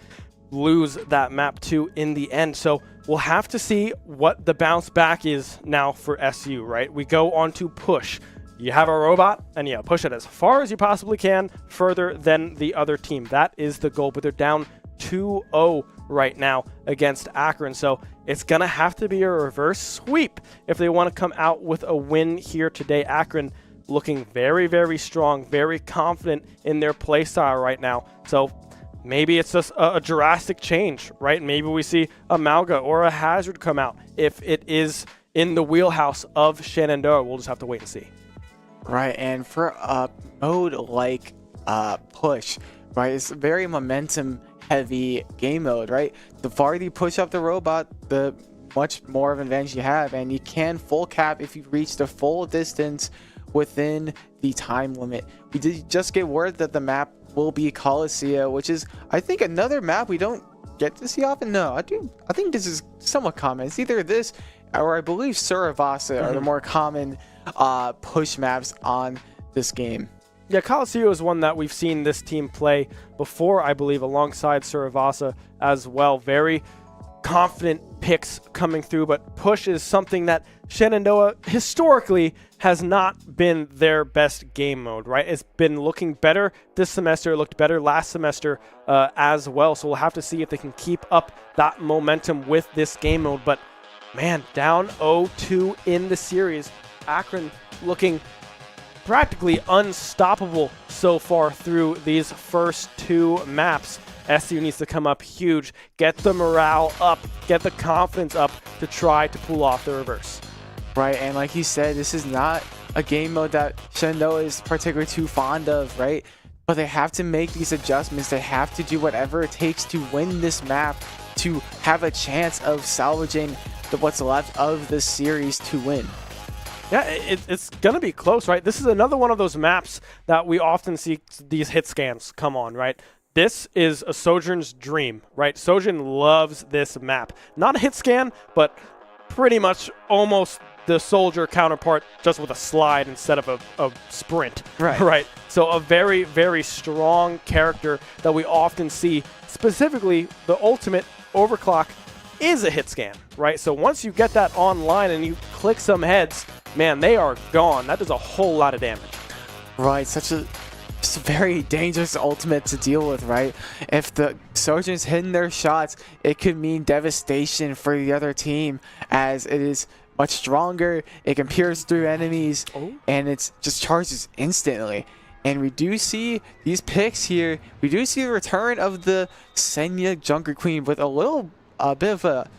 Speaker 2: lose that map 2 in the end. So we'll have to see what the bounce back is now for SU, right? We go on to push. You have a robot and you push it as far as you possibly can, further than the other team. That is the goal, but they're down 2-0 right now against Akron. So it's going to have to be a reverse sweep if they want to come out with a win here today. Akron looking very, very strong, very confident in their play style right now. So maybe it's just a drastic change, right? Maybe we see a Malga or a Hazard come out. If it is in the wheelhouse of Shenandoah, we'll just have to wait and see.
Speaker 1: Right, and for a mode like push, right, it's a very momentum-heavy game mode, right? The farther you push up the robot, the much more of an advantage you have, and you can full cap if you reach the full distance within the time limit. We did just get word that the map will be Coliseum, which is, I think, another map we don't get to see often. No, I think this is somewhat common. It's either this or I believe Suravasa are the more common push maps on this game.
Speaker 2: Yeah, Coliseum is one that we've seen this team play before, I believe, alongside Suravasa as well. Very confident picks coming through, but push is something that Shenandoah historically has not been their best game mode, right? It's been looking better this semester. It looked better last semester as well. So we'll have to see if they can keep up that momentum with this game mode. But man, down 0-2 in the series. Akron looking practically unstoppable so far through these first 2 maps. SU needs to come up huge, get the morale up, get the confidence up to try to pull off the reverse.
Speaker 1: Right, and like you said, this is not a game mode that Shenandoah is particularly too fond of, right? But they have to make these adjustments. They have to do whatever it takes to win this map, to have a chance of salvaging what's left of the series to win.
Speaker 2: Yeah, it's going to be close, right? This is another one of those maps that we often see these hit scans come on, right? This is a Sojourn's dream, right? Sojourn loves this map. Not a hit scan, but pretty much almost the Soldier counterpart, just with a slide instead of a sprint.
Speaker 1: Right.
Speaker 2: Right. So a very, very strong character that we often see. Specifically, the ultimate Overclock is a hit scan, right? So once you get that online and you click some heads, man, they are gone. That does a whole lot of damage.
Speaker 1: Right, such a very dangerous ultimate to deal with, right? If the Sojourn's hitting their shots, it could mean devastation for the other team, as it is much stronger. It can pierce through enemies, and it just charges instantly. And we do see these picks here. We do see the return of the Senya Junker Queen with a little bit of a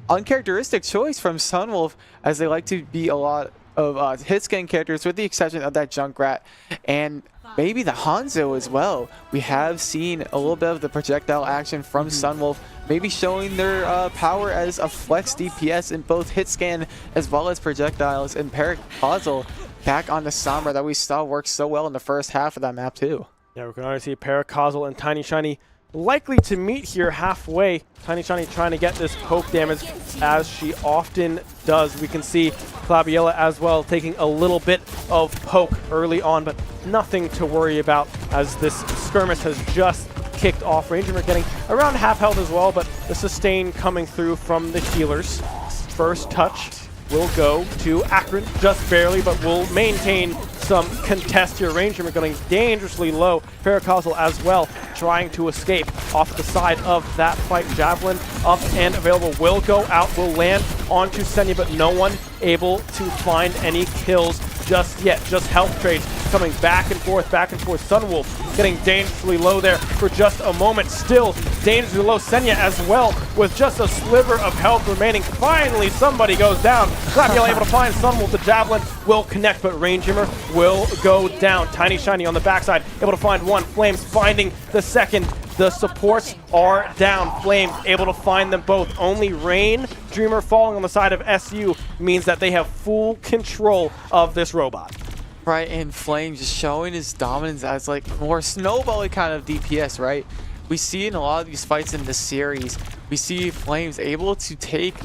Speaker 1: uncharacteristic choice from Sunwolf, as they like to be a lot of hit scan characters, with the exception of that Junkrat and maybe the Hanzo as well. We have seen a little bit of the projectile action from Sunwolf, maybe showing their power as a flex DPS in both hit scan as well as projectiles, and Paracausal back on the Sombra that we saw work so well in the first half of that map too.
Speaker 2: Yeah, we can already see Paracausal and Tiny Shiny likely to meet here halfway. Tiny Shiny trying to get this poke damage, as she often does. We can see Claviella as well taking a little bit of poke early on, but nothing to worry about, as this skirmish has just kicked off. Ranger are getting around half health as well, but the sustain coming through from the healers. First touch will go to Akron, just barely, but will maintain some contest here. Ranger going dangerously low. Paracausal as well, trying to escape off the side of that fight. Javelin up and available, will go out, will land onto Senya, but no one able to find any kills just yet. Just health trades coming back and forth, back and forth. Sunwolf getting dangerously low there for just a moment. Still dangerously low. Senya as well, with just a sliver of health remaining. Finally, somebody goes down. Claviella able to find Sunwolf. The Javelin will connect, but Rangeimer will go down. Tiny Shiny on the backside, able to find one. Flames finding the second. The supports are down. Flames able to find them both. Only Rain Dreamer falling on the side of SU means that they have full control of this robot.
Speaker 1: Right, and Flame just showing his dominance as like more snowbally kind of DPS, right? We see in a lot of these fights in the series, we see Flames able to take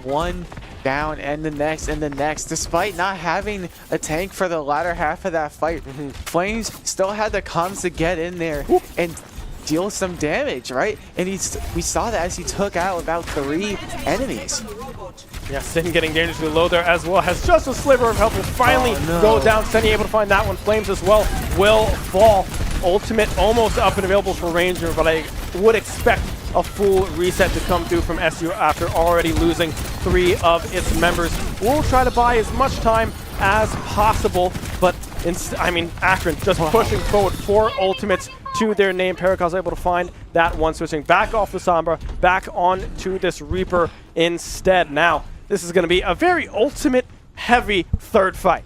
Speaker 1: one down and the next, despite not having a tank for the latter half of that fight. Flames still had the comms to get in there and deal some damage, right? And we saw that as he took out about 3 enemies.
Speaker 2: Yeah, Sin getting dangerously low there as well. Has just a sliver of health. Will finally go down. Senny able to find that one. Flames as well will fall. Ultimate almost up and available for Ranger, but I would expect a full reset to come through from SU after already losing 3 of its members. We'll try to buy as much time as possible, but Akron just pushing forward 4 ultimates to their name. Paracausal able to find that one, switching back off the Sombra, back on to this Reaper instead. Now, this is going to be a very ultimate heavy third fight.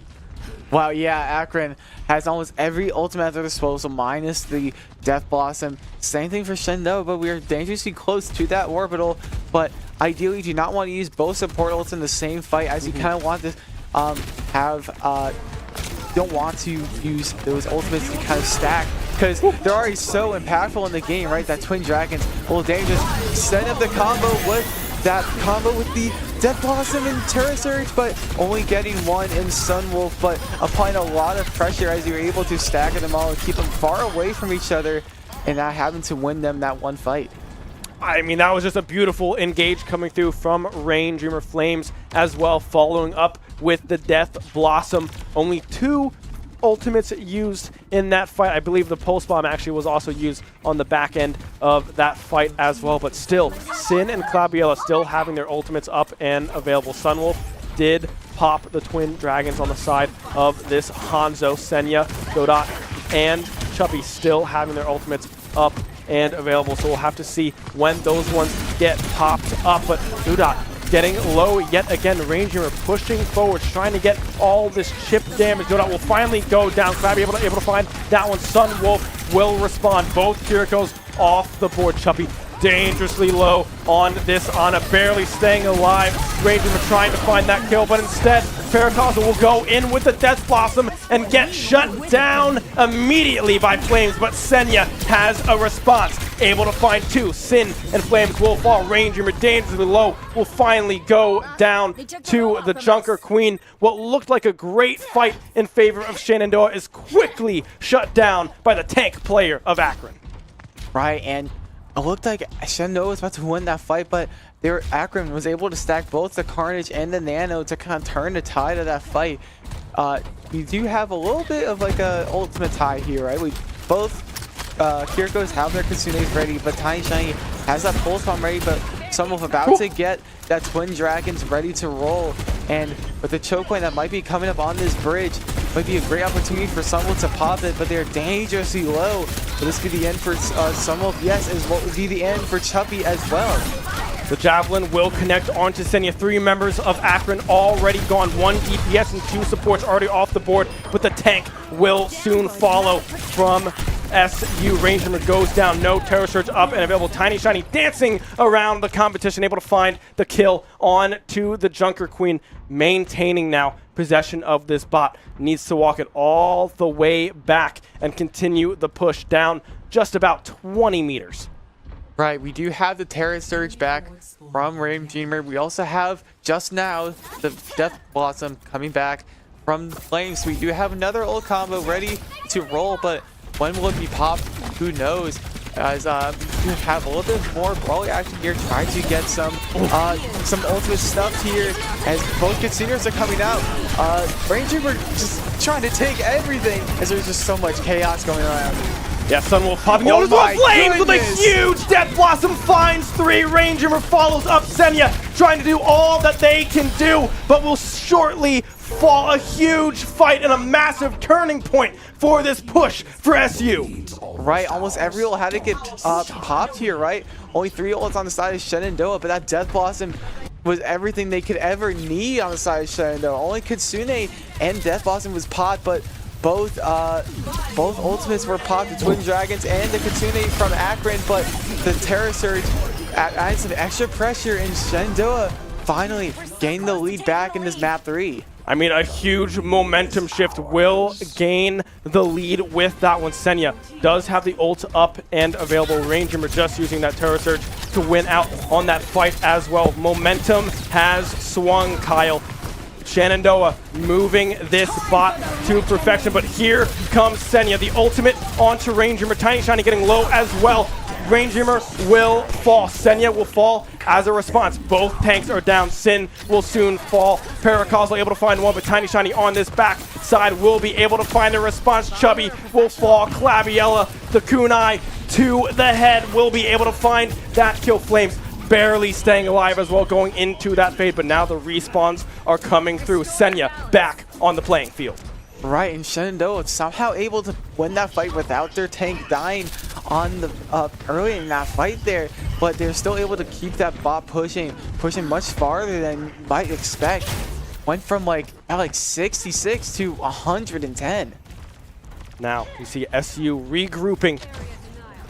Speaker 1: Wow, yeah, Akron has almost every ultimate at their disposal, minus the Death Blossom. Same thing for Shenandoah, but we are dangerously close to that orbital. But ideally, you do not want to use both support ults in the same fight, as you kind of want to don't want to use those ultimates to kind of stack, because they're already so impactful in the game, right? That Twin Dragons will dangerous. Set up the combo with the Death Blossom and Turret Surge, but only getting one in Sunwolf, but applying a lot of pressure as you're able to stagger them all and keep them far away from each other and not having to win them that one fight.
Speaker 2: I mean, that was just a beautiful engage coming through from Rain. Dreamer Flames as well, following up with the Death Blossom. Only 2 ultimates used in that fight. I believe the Pulse Bomb actually was also used on the back end of that fight as well. But still, Sin and Claviella still having their ultimates up and available. Sunwolf did pop the Twin Dragons on the side of this Hanzo. Senya, Godot, and Chubby still having their ultimates up and available, so we'll have to see when those ones get popped up. But Godot getting low yet again. Ranger pushing forward, trying to get all this chip damage. Godot will finally go down. Crabby able to find that one. Sunwolf will respond. Both Kirikos off the board. Chubby dangerously low on this Ana, barely staying alive. Ranger trying to find that kill, but instead Paracausal will go in with the Death Blossom and get shut down immediately by Flames, but Senya has a response. Able to find 2. Sin and Flames will fall. Ranger dangerously low will finally go down to the Junker Queen. What looked like a great fight in favor of Shenandoah is quickly shut down by the tank player of Akron.
Speaker 1: Right, and it looked like Shenandoah was about to win that fight, but Akron was able to stack both the Carnage and the Nano to kind of turn the tide of that fight. We do have a little bit of like a ultimate tie here, right? We both Kirikos have their Kitsunes ready, but Tiny Shiny has that Pulse Bomb ready, but Sunwolf about to get that Twin Dragons ready to roll. And with the choke point that might be coming up on this bridge, might be a great opportunity for Sunwolf to pop it, but they're dangerously low. Will this be the end for Sunwolf? Yes, as what would be the end for Chubby as well.
Speaker 2: The Javelin will connect onto Senya. 3 members of Akron already gone. 1 DPS and 2 supports already off the board, but the tank will soon follow from SU. Ranger goes down, no Terror Surge up and available. Tiny Shiny dancing around the competition, able to find the kill on to the Junker Queen, maintaining now possession of this bot. Needs to walk it all the way back and continue the push down just about 20 meters.
Speaker 1: Right, we do have the Terror Surge back from Dreamer. We also have, just now, the Death Blossom coming back from the Flames. We do have another old combo ready to roll, but when will it be popped? Who knows? As we have a little bit more brawly action here, trying to get some ultimate stuff here as both Kitsuneers are coming out. Ranger were just trying to take everything as there's just so much chaos going around.
Speaker 2: Yeah, Sunwolf popping
Speaker 1: Oh
Speaker 2: out as well. Flames with a
Speaker 1: goodness.
Speaker 2: huge Death Blossom, finds 3. Ranger follows up Senya, trying to do all that they can do, but will shortly fall. A huge fight and a massive turning point for this push for SU.
Speaker 1: Right, almost every ult had to get popped here, right? Only 3 ults on the side of Shenandoah, but that Death Blossom was everything they could ever need on the side of Shenandoah. Only Kitsune and Death Blossom was popped, but both ultimates were popped, the Twin Dragons and the Kitsune from Akron, but the Terror Surge added some extra pressure, and Shenandoah finally gained the lead back in this map 3.
Speaker 2: I mean, a huge momentum shift will gain the lead with that one. Senya does have the ult up and available. Ranger just using that Terror Surge to win out on that fight as well. Momentum has swung, Kyle. Shenandoah moving this bot to perfection, but here comes Senya, the ultimate onto Ranger. Tiny Shiny getting low as well. Ranger will fall. Senya will fall as a response. Both tanks are down. Sin will soon fall. Paracausal able to find one, but Tiny Shiny on this back side will be able to find a response. Chubby will fall. Claviella, the kunai to the head, will be able to find that kill. Flames barely staying alive as well, going into that fade, but now the respawns are coming through. Senya back on the playing field.
Speaker 1: Right, and Shenandoah somehow able to win that fight without their tank dying on the early in that fight there, but they're still able to keep that bot pushing much farther than you might expect. Went from like 66 to 110.
Speaker 2: Now you see SU regrouping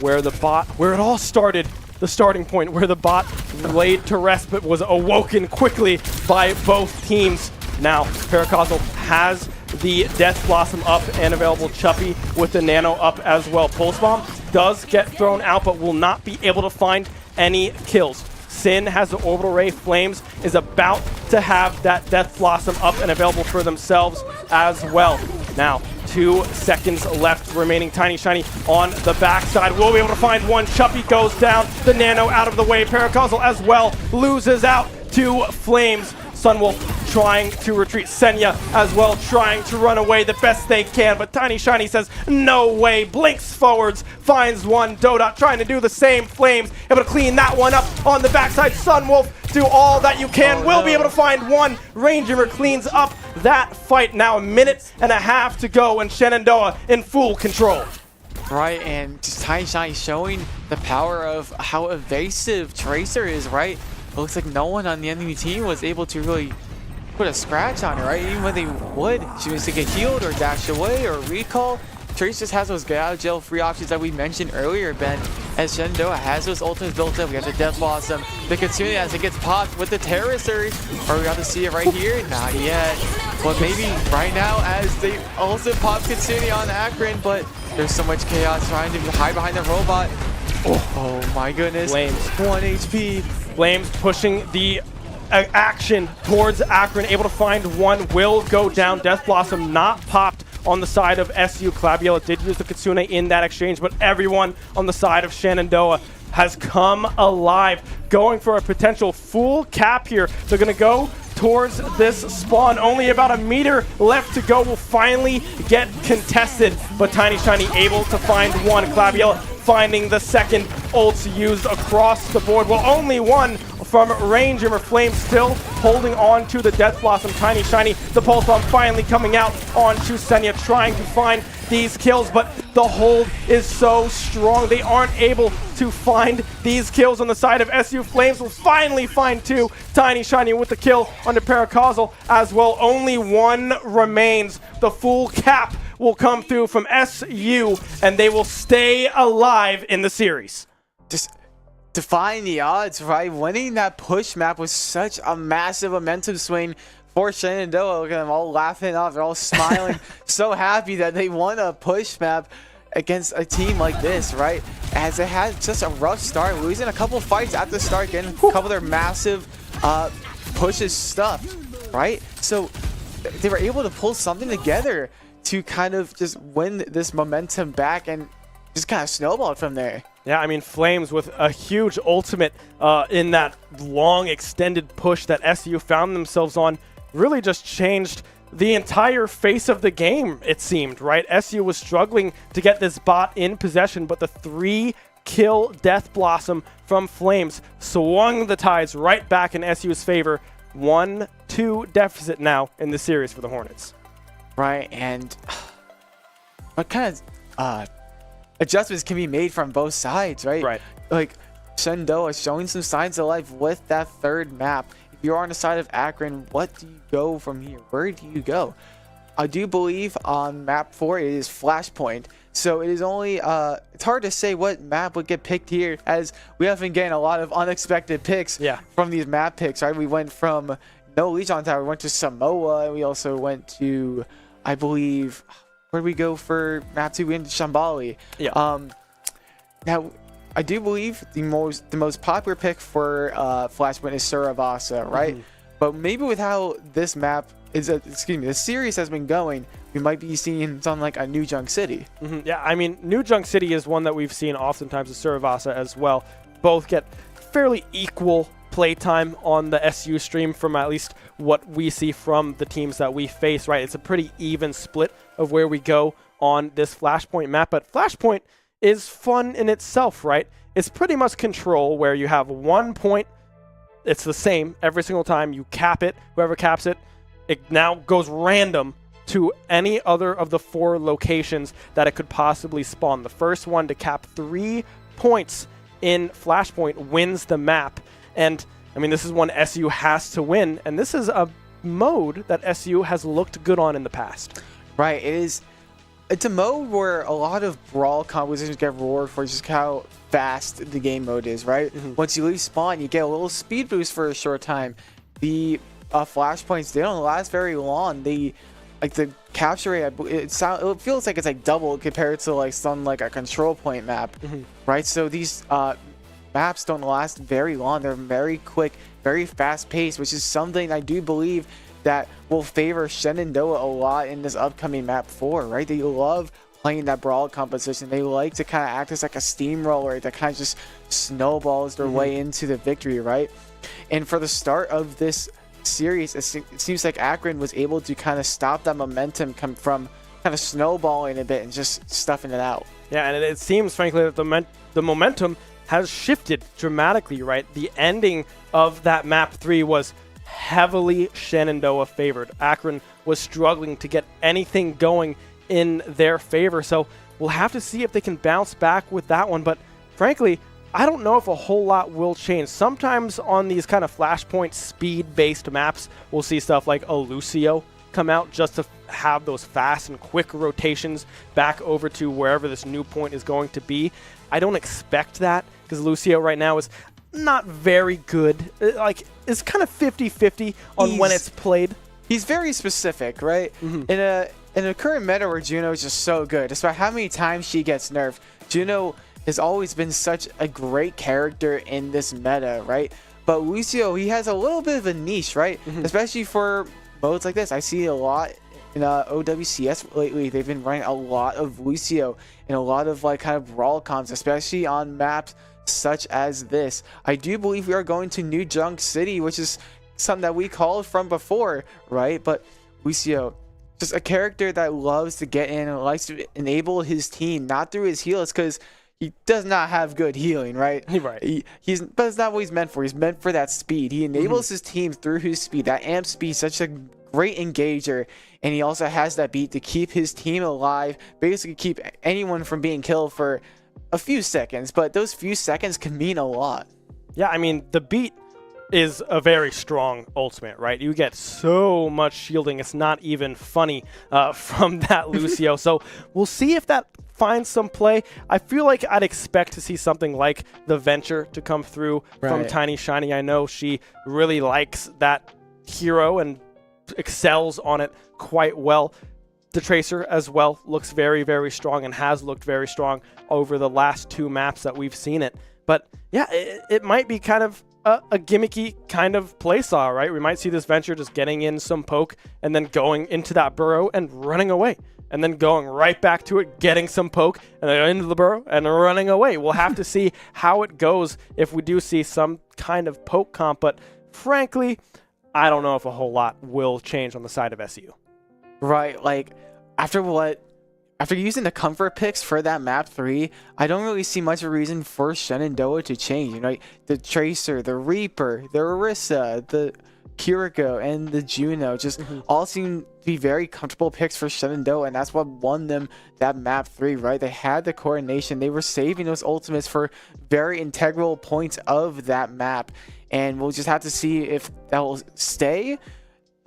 Speaker 2: where it all started. The starting point where the bot laid to rest but was awoken quickly by both teams. Now Paracausal has the Death Blossom up and available. Chuppy with the Nano up as well. Pulse Bomb does get thrown out but will not be able to find any kills. Sin has the Orbital Ray. Flames is about to have that Death Blossom up and available for themselves as well. Now 2 seconds left remaining. Tiny Shiny on the backside will be able to find one. Chuppy goes down. The Nano out of the way. Paracausal as well loses out to Flames. Sunwolf trying to retreat. Senya as well trying to run away the best they can, but Tiny Shiny says no way. Blinks forwards, finds one. Dodot trying to do the same. Flames able to clean that one up on the backside. Sunwolf, do all that you can. Will be able to find one. Ranger cleans up that fight. Now 1.5 minutes to go, and Shenandoah in full control.
Speaker 1: Right, and just Tiny Shiny showing the power of how evasive Tracer is, right? It looks like no one on the enemy team was able to really put a scratch on her, right? Even when they would, she was to get healed or dash away or recall. Trace just has those get out of jail free options that we mentioned earlier, Ben. As Shenandoah has those ultimates built up. We have the Death Blossom, the Kitsune as it gets popped with the Terror Surge. Are we about to see it right here? Not yet. But maybe right now as they also pop Kitsune on Akron, but there's so much chaos trying to hide behind the robot. Oh my goodness.
Speaker 2: Flames.
Speaker 1: 1 HP.
Speaker 2: Flames pushing the action towards Akron, able to find one, will go down. Death Blossom not popped on the side of SU. Claviella did use the Kitsune in that exchange, but everyone on the side of Shenandoah has come alive, going for a potential full cap here. They're going to go towards this spawn. Only about 1 meter left to go. Will finally get contested, but Tiny Shiny able to find one. Claviella finding the second ults used across the board. Well, only one from range. And Flame still holding on to the Death Blossom. Tiny Shiny, the Pulse Bomb finally coming out onto Senya, trying to find these kills, but the hold is so strong. They aren't able to find these kills on the side of SU. Flames will finally find two. Tiny Shiny with the kill on the Paracausal as well. Only one remains. The full cap will come through from SU, and they will stay alive in the series.
Speaker 1: Just defying the odds, right? Winning that push map was such a massive momentum swing for Shenandoah. Look at them all laughing off. They're all smiling, so happy that they won a push map against a team like this, right? As it had just a rough start, losing a couple fights at the start, getting a couple of their massive pushes stuffed, right? So they were able to pull something together to kind of just win this momentum back and just kind of snowballed from there.
Speaker 2: Yeah, I mean, Flames with a huge ultimate in that long extended push that SU found themselves on really just changed the entire face of the game, it seemed, right? SU was struggling to get this bot in possession, but the 3-kill Death Blossom from Flames swung the tides right back in SU's favor. 1-2 deficit now in the series for the Hornets.
Speaker 1: Right, and what kind of adjustments can be made from both sides, right?
Speaker 2: Right.
Speaker 1: Like, Shenandoah showing some signs of life with that third map. If you're on the side of Akron, what do you go from here? Where do you go? I do believe on map 4 it is Flashpoint. So it is only, it's hard to say what map would get picked here, as we have been getting a lot of unexpected picks from these map picks, right? We went from no Legion Tower, we went to Samoa, and we also went to, I believe, where did we go for map 2? We went to Shambali.
Speaker 2: Yeah.
Speaker 1: Now, I do believe the most popular pick for Flashpoint is Surabasa, right? But maybe with how this map is, the series has been going, we might be seeing something like a New Junk City.
Speaker 2: Yeah, I mean, New Junk City is one that we've seen oftentimes with Surabasa as well. Both get fairly equal playtime on the SU stream from at least what we see from the teams that we face, right? It's a pretty even split of where we go on this Flashpoint map, but Flashpoint is fun in itself, right? It's pretty much control where you have 1 point. It's the same every single time. You cap it. Whoever caps it, it now goes random to any other of the 4 locations that it could possibly spawn. The first one to cap 3 points in Flashpoint wins the map. And, I mean, this is one SU has to win, and this is a mode that SU has looked good on in the past.
Speaker 1: Right, it is. It's a mode where a lot of brawl compositions get rewarded for just how fast the game mode is, right? Once you leave spawn, you get a little speed boost for a short time. The flashpoints, they don't last very long. The capture rate, it feels like it's like double compared to like some like a control point map, right? So these maps don't last very long. They're very quick, very fast paced, which is something I do believe that will favor Shenandoah a lot in this upcoming map 4, right? They love playing that brawl composition. They like to kind of act as like a steamroller that kind of just snowballs their way into the victory, right? And for the start of this series, it seems like Akron was able to kind of stop that momentum come from kind of snowballing a bit and just stuffing it out.
Speaker 2: Yeah, and it seems, frankly, that the momentum has shifted dramatically, right? The ending of that map 3 was heavily Shenandoah favored. Akron was struggling to get anything going in their favor, so we'll have to see if they can bounce back with that one. But frankly, I don't know if a whole lot will change. Sometimes on these kind of Flashpoint speed-based maps, we'll see stuff like a Lucio come out just to have those fast and quick rotations back over to wherever this new point is going to be. I don't expect that because Lucio right now is not very good. Like, it's kind of 50-50 on when it's played.
Speaker 1: He's very specific, right? In a current meta where Juno is just so good, despite how many times she gets nerfed, Juno has always been such a great character in this meta, right? But Lucio, he has a little bit of a niche, right? Especially for modes like this. I see a lot in OWCS lately. They've been running a lot of Lucio and a lot of like kind of brawl comps, especially on maps such as this. I do believe we are going to New Junk City, which is something that we called from before, right? But Lucio, just a character that loves to get in and likes to enable his team, not through his heals, because he does not have good healing, right?
Speaker 2: Right.
Speaker 1: But it's not what he's meant for. He's meant for that speed. He enables his team through his speed. That amp speed, such a great engager, and he also has that beat to keep his team alive, basically keep anyone from being killed for a few seconds, but those few seconds can mean a lot.
Speaker 2: Yeah, I mean, the beat is a very strong ultimate, right? You get so much shielding, it's not even funny from that Lucio. So we'll see if that finds some play. I feel like I'd expect to see something like the Venture to come through from Tiny Shiny. I know she really likes that hero and excels on it quite well. The Tracer as well looks very, very strong and has looked very strong over the last 2 maps that we've seen it. But yeah, it might be kind of a gimmicky kind of playsaw, right? We might see this Venture just getting in some poke and then going into that burrow and running away. And then going right back to it, getting some poke, and then into the burrow and running away. We'll have to see how it goes if we do see some kind of poke comp. But frankly, I don't know if a whole lot will change on the side of SU.
Speaker 1: Right, like after using the comfort picks for that map 3, I don't really see much of a reason for Shenandoah to change. You know, the Tracer, the Reaper, the Orisa, the Kiriko, and the Juno just all seem to be very comfortable picks for Shenandoah, and that's what won them that map 3, right? They had the coordination. They were saving those ultimates for very integral points of that map, and we'll just have to see if that will stay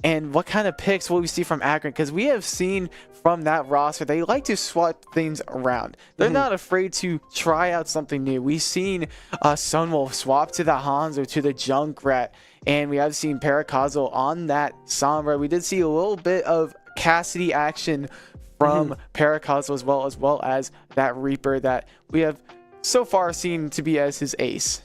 Speaker 1: and what kind of picks will we see from Akron, because we have seen from that roster they like to swap things around. They're not afraid to try out something new. We've seen Sunwolf swap to the Hanzo, to the Junkrat, and we have seen Parakazo on that Sombra. We did see a little bit of Cassidy action from Parakazo as well as that Reaper that we have so far seen to be as his ace.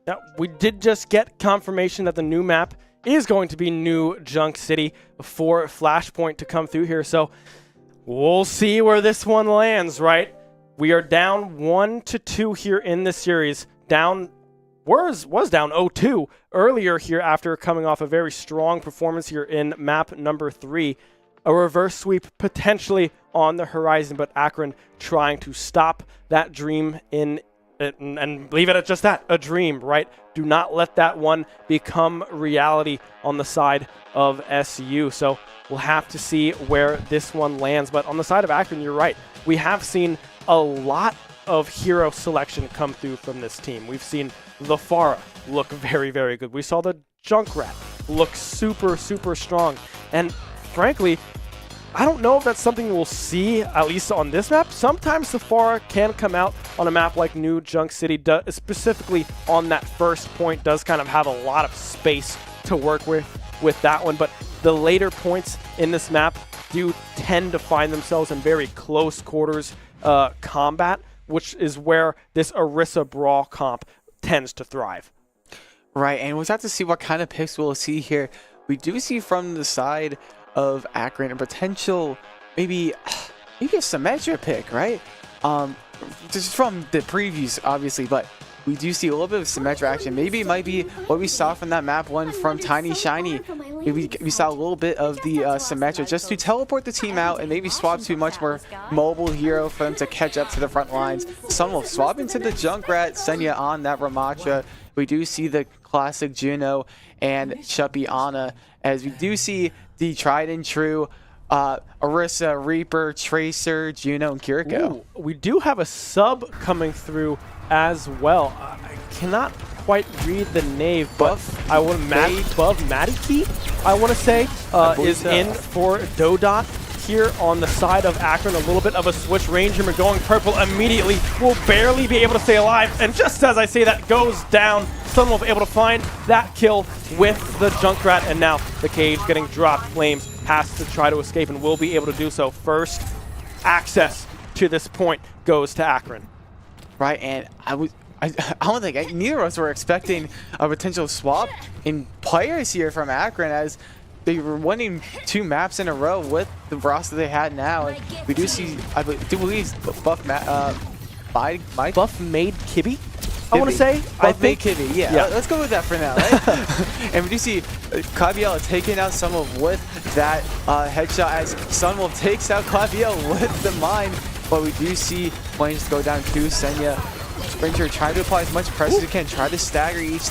Speaker 2: Now, we did just get confirmation that the new map is going to be New Junk City for Flashpoint to come through here. So we'll see where this one lands, right? We are down 1-2 here in the series. Was down 0-2 earlier here after coming off a very strong performance here in map number 3. A reverse sweep potentially on the horizon, but Akron trying to stop that dream and leave it at just that, a dream, right? Do not let that one become reality on the side of SU. So we'll have to see where this one lands. But on the side of Akron, you're right. We have seen a lot of hero selection come through from this team. We've seen the Pharah look very, very good. We saw the Junkrat look super, super strong. And frankly, I don't know if that's something we'll see, at least on this map. Sometimes the Pharah can come out on a map like New Junk City, specifically on that first point, does kind of have a lot of space to work with that one. But the later points in this map do tend to find themselves in very close quarters combat, which is where this Orisa Brawl comp tends to thrive.
Speaker 1: Right, and we'll have to see what kind of picks we'll see here. We do see from the side of Akron a potential maybe a Symmetra pick, right? Just from the previews obviously, but we do see a little bit of Symmetra action. Maybe it might be what we saw from that map 1 from Tiny Shiny. Maybe we saw a little bit of the Symmetra just to teleport the team out and maybe swap to a much more mobile hero for them to catch up to the front lines. Sunwolf swapping to the Junkrat, Senya on that Ramatra. We do see the classic Juno and Chuppy Ana, as we do see the tried and true Orisa, Reaper, Tracer, Juno, and Kiriko.
Speaker 2: Ooh, we do have a sub coming through as well. I cannot quite read the name, but I want Buff Madiki, I want to say, is in for Dodot here on the side of Akron. A little bit of a switch. Ranger going purple immediately. Will barely be able to stay alive. And just as I say that, goes down. Sunwolf able to find that kill with the Junkrat, and now the cage getting dropped. Flames has to try to escape and will be able to do so. First access to this point goes to Akron.
Speaker 1: Right, and I don't think neither of us were expecting a potential swap in players here from Akron, as they were winning 2 maps in a row with the roster they had now. And we do see, I do believe, Buff
Speaker 2: made Kibby, I want to say.
Speaker 1: I think Kibby, yeah. Let's go with that for now, right? And we do see Claviel taking out Sunwolf with that headshot, as Sunwolf takes out Claviel with the mine. but we do see Flames go down to Senya. Sprinter trying to apply as much pressure as he can, try to stagger each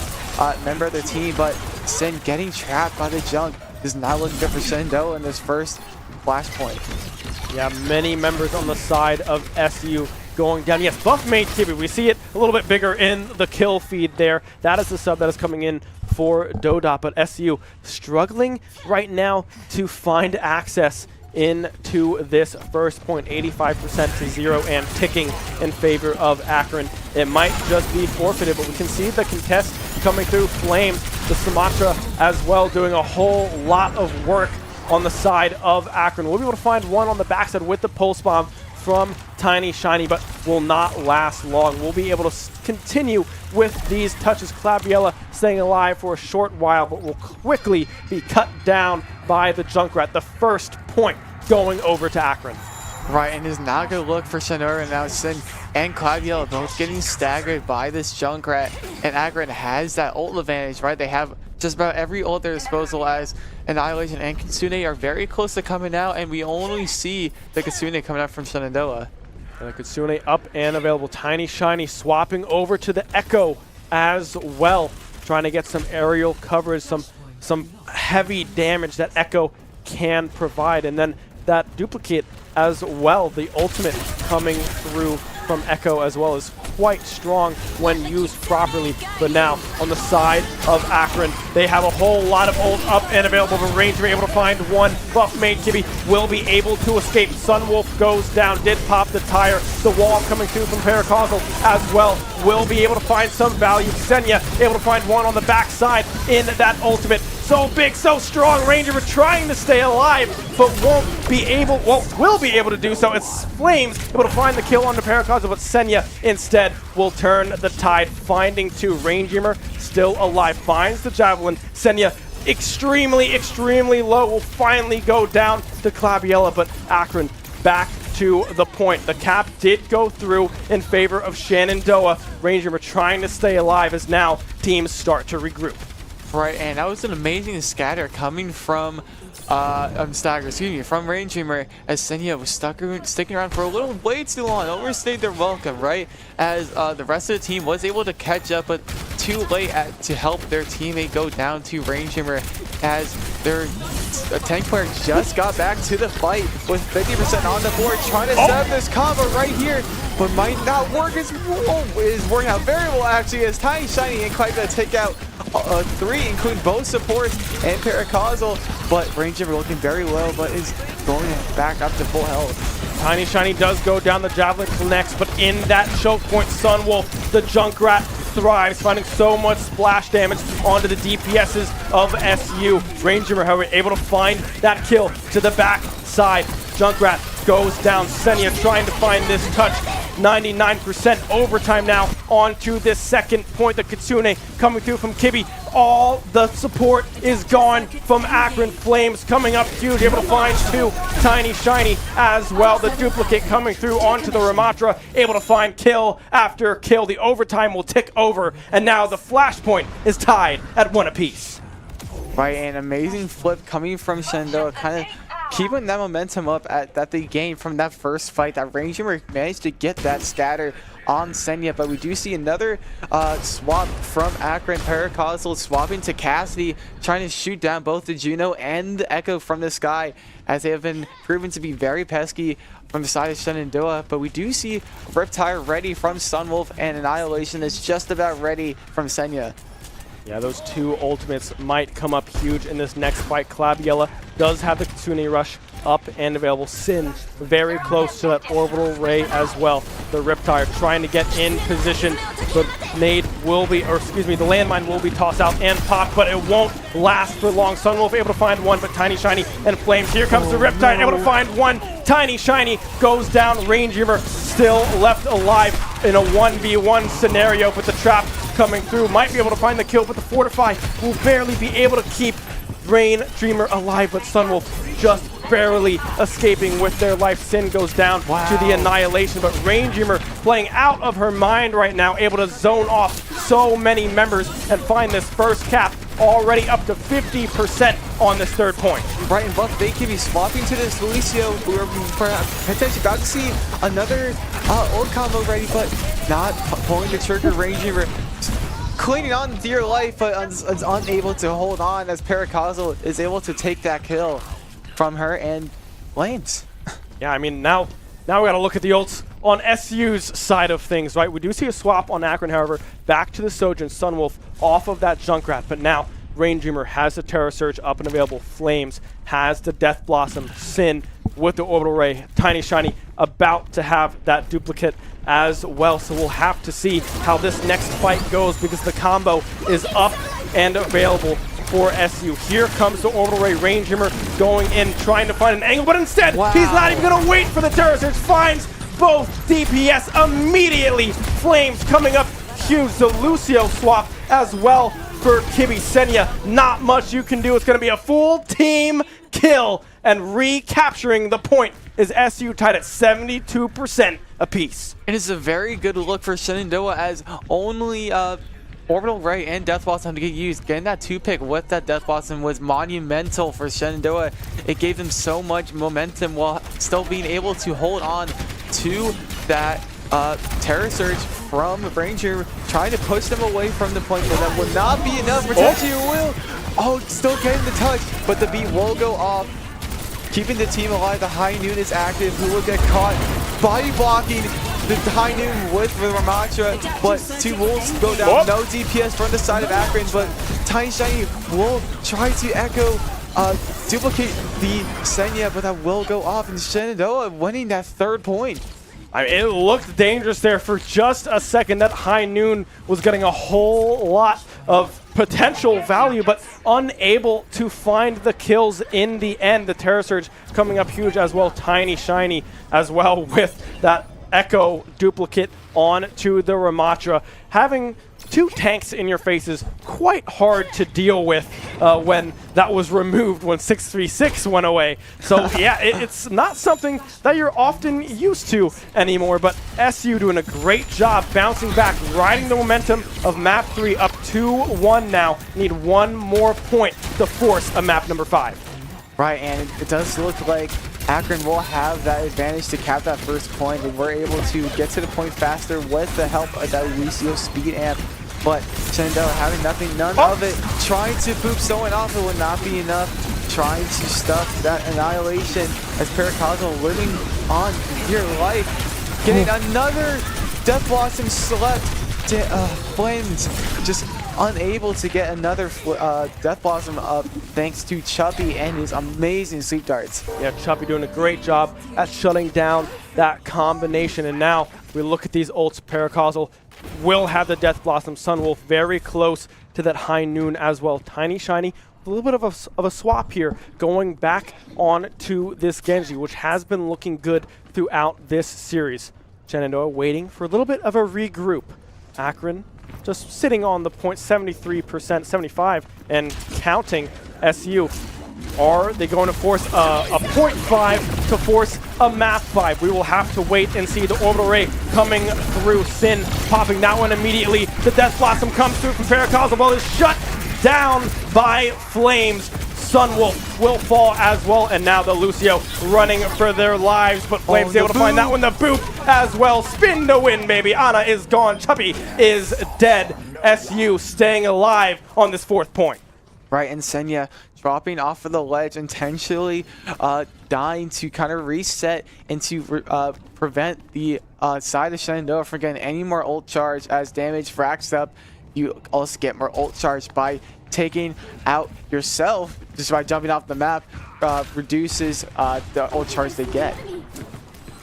Speaker 1: member of the team, but Sin getting trapped by the junk is not looking good for Shenandoah in this first flashpoint.
Speaker 2: Yeah, many members on the side of SU going down. Yes, buff main Kibi. We see it a little bit bigger in the kill feed there. That is the sub that is coming in for Dodot, but SU struggling right now to find access into this first point, 85% to 0 and ticking in favor of Akron. It might just be forfeited, but we can see the contest coming through. Flames, the Sumatra as well, doing a whole lot of work on the side of Akron. We'll be able to find one on the backside with the pulse bomb from Tiny Shiny, but will not last long. We'll be able to continue with these touches. Claviella staying alive for a short while, but will quickly be cut down by the Junkrat. The first point going over to Akron.
Speaker 1: Right, and is not going to look for Shenandoah now. Sin and Claviella both getting staggered by this Junkrat, and Akron has that ult advantage, right? They have just about every ult at their disposal, as Annihilation and Kitsune are very close to coming out, and we only see the Kitsune coming out from Shenandoah.
Speaker 2: And the Kitsune up and available. Tiny Shiny swapping over to the Echo as well, trying to get some aerial coverage, some heavy damage that Echo can provide, and then that duplicate as well. The ultimate coming through from Echo as well is quite strong when used properly. But now on the side of Akron, they have a whole lot of ult up and available. But Ranger able to find one. Buff main Kibby will be able to escape. Sunwolf goes down, did pop the tire. The wall coming through from Paracausal as well will be able to find some value. Senya able to find one on the backside in that ultimate. So big, so strong. Ranger were trying to stay alive, but won't be able, well, will be able to do so. It's Flames able to find the kill on the Paracausal, but Senya instead will turn the tide, finding two. Ranger still alive, finds the Javelin. Senya extremely, extremely low, will finally go down to Claviella, but Akron back to the point. The cap did go through in favor of Shenandoah. Ranger were trying to stay alive as now teams start to regroup.
Speaker 1: Right, and that was an amazing scatter coming from from Rain Dreamer, as Senya was sticking around for a little way too long, overstayed their welcome, right? As the rest of the team was able to catch up, but too late to help their teammate go down to Rain Dreamer, as their tank player just got back to the fight with 50% on the board, trying to set up this combo right here, but might not work. It's working out very well actually, as Tiny Shiny and Clive take out 3, including both supports and Paracausal, but Ranger looking very low, but is going back up to full health.
Speaker 2: Tiny Shiny does go down, the Javelin connects, but in that choke point, Sunwolf, the Junkrat, thrives, finding so much splash damage onto the DPSs of SU. Ranger, however, able to find that kill to the back side. Junkrat goes down. Senya trying to find this touch. 99% overtime now onto this second point. The Kitsune coming through from Kibby. All the support is gone from Akron. Flames coming up huge, able to find two. Tiny Shiny as well. The duplicate coming through onto the Ramatra, able to find kill after kill. The overtime will tick over, and now the flashpoint is tied at 1 apiece.
Speaker 1: Right, an amazing flip coming from Shenandoah, kind of keeping that momentum up that they gained from that first fight. That Ranger managed to get that scatter on Senya, but we do see another swap from Akron. Paracausal swapping to Cassidy, trying to shoot down both the Juno and the Echo from the sky, as they have been proven to be very pesky from the side of Shenandoah. But we do see Riptire ready from Sunwolf, and Annihilation is just about ready from Senya.
Speaker 2: Yeah, those two ultimates might come up huge in this next fight. Claviella does have the Kitsune Rush up and available. Sin very close to that orbital ray as well. The Riptire trying to get in position. The nade will be, or excuse me, the landmine will be tossed out and popped, but it won't last for long. Sunwolf able to find one, but Tiny Shiny and Flames. Here comes the Riptire, able to find one. Tiny Shiny goes down. Ranger still left alive in a 1v1 scenario, but the trap coming through might be able to find the kill, but the Fortify will barely be able to keep Rain Dreamer alive, but Sunwolf just barely escaping with their life. Sin goes down to the Annihilation, but Rain Dreamer playing out of her mind right now, able to zone off so many members and find this first cap already up to 50% on this third point.
Speaker 1: Right, and Buff, they can be swapping to this Lucio. We're potentially about to see another ult combo ready, but not pulling the trigger. Ranger clinging on to your life, but is unable to hold on as Paracosal is able to take that kill from her and Flames.
Speaker 2: Yeah, I mean, now we got to look at the ults on SU's side of things, right? We do see a swap on Akron, however, back to the Sojourn Sunwolf off of that Junkrat, but now Rain Dreamer has the Terror Surge up and available. Flames has the Death Blossom. Sin with the Orbital Ray. Tiny Shiny about to have that duplicate as well. So we'll have to see how this next fight goes because the combo is up and available for SU. Here comes the Orbital Ray. Rain Dreamer going in, trying to find an angle, but instead, he's not even going to wait for the Terror Surge. Finds both DPS immediately. Flames coming up huge. The Lucio swap as well for Kibi Senya. Not much you can do. It's going to be a full team kill, and recapturing the point is SU tied at 72% apiece.
Speaker 1: It is a very good look for Shenandoah as only Orbital Ray and Death Blossom to get used. Getting that 2-pick with that Death Blossom was monumental for Shenandoah. It gave them so much momentum while still being able to hold on to that Terror Surge from Ranger, trying to push them away from the point, but that will not be enough. Potentially will. Oh, still getting the touch, but the beat will go off, keeping the team alive. The High Noon is active, who will get caught body blocking the High Noon with the Ramatra, but 2 wolves go down. No DPS from the side of Akron, but Tiny Shiny will try to echo duplicate the Senya, but that will go off, and Shenandoah winning that 3rd point.
Speaker 2: I mean, it looked dangerous there for just a second. That High Noon was getting a whole lot of potential value, but unable to find the kills in the end. The Terror Surge coming up huge as well. Tiny Shiny as well with that Echo duplicate on to the Ramatra. Having 2 tanks in your face is quite hard to deal with when that was removed when 636 went away. So yeah, it's not something that you're often used to anymore, but SU doing a great job bouncing back, riding the momentum of map 3 up 2-1 now. Need 1 more point to force a map number 5.
Speaker 1: Right, and it does look like Akron will have that advantage to cap that 1st point, and we're able to get to the point faster with the help of that Lucio speed amp. But Shenandoah having nothing, none of it. Trying to boop someone off, it would not be enough. Trying to stuff that Annihilation as Paracosmo living on your life. Getting another Death Blossom select. Flames just unable to get another Death Blossom up thanks to Chuppy and his amazing sleep darts.
Speaker 2: Yeah, Chuppy doing a great job at shutting down that combination. And now we look at these ults. Paracosal will have the Death Blossom. Sunwolf very close to that High Noon as well. Tiny Shiny, a little bit of a swap here, going back on to this Genji, which has been looking good throughout this series. Shenandoah waiting for a little bit of a regroup. Akron just sitting on the point, 73%, 75, and counting. SU, are they going to force a 0.5 to force a map 5? We will have to wait and see. The Orbital Ray coming through. Sin popping that one immediately. The Death Blossom comes through from Paracosmo, but is shut down by Flames. Sunwolf will fall as well, and now the Lucio running for their lives, but Flames able to find that one. The boop as well. Spin to win, baby. Ana is gone. Chuppy is dead. SU staying alive on this 4th point.
Speaker 1: Right, and Senya dropping off of the ledge, intentionally dying to kind of reset and to prevent the side of Shenandoah from getting any more ult charge. As damage racks up, you also get more ult charge by taking out yourself just by jumping off the map. Reduces the ult charge they get.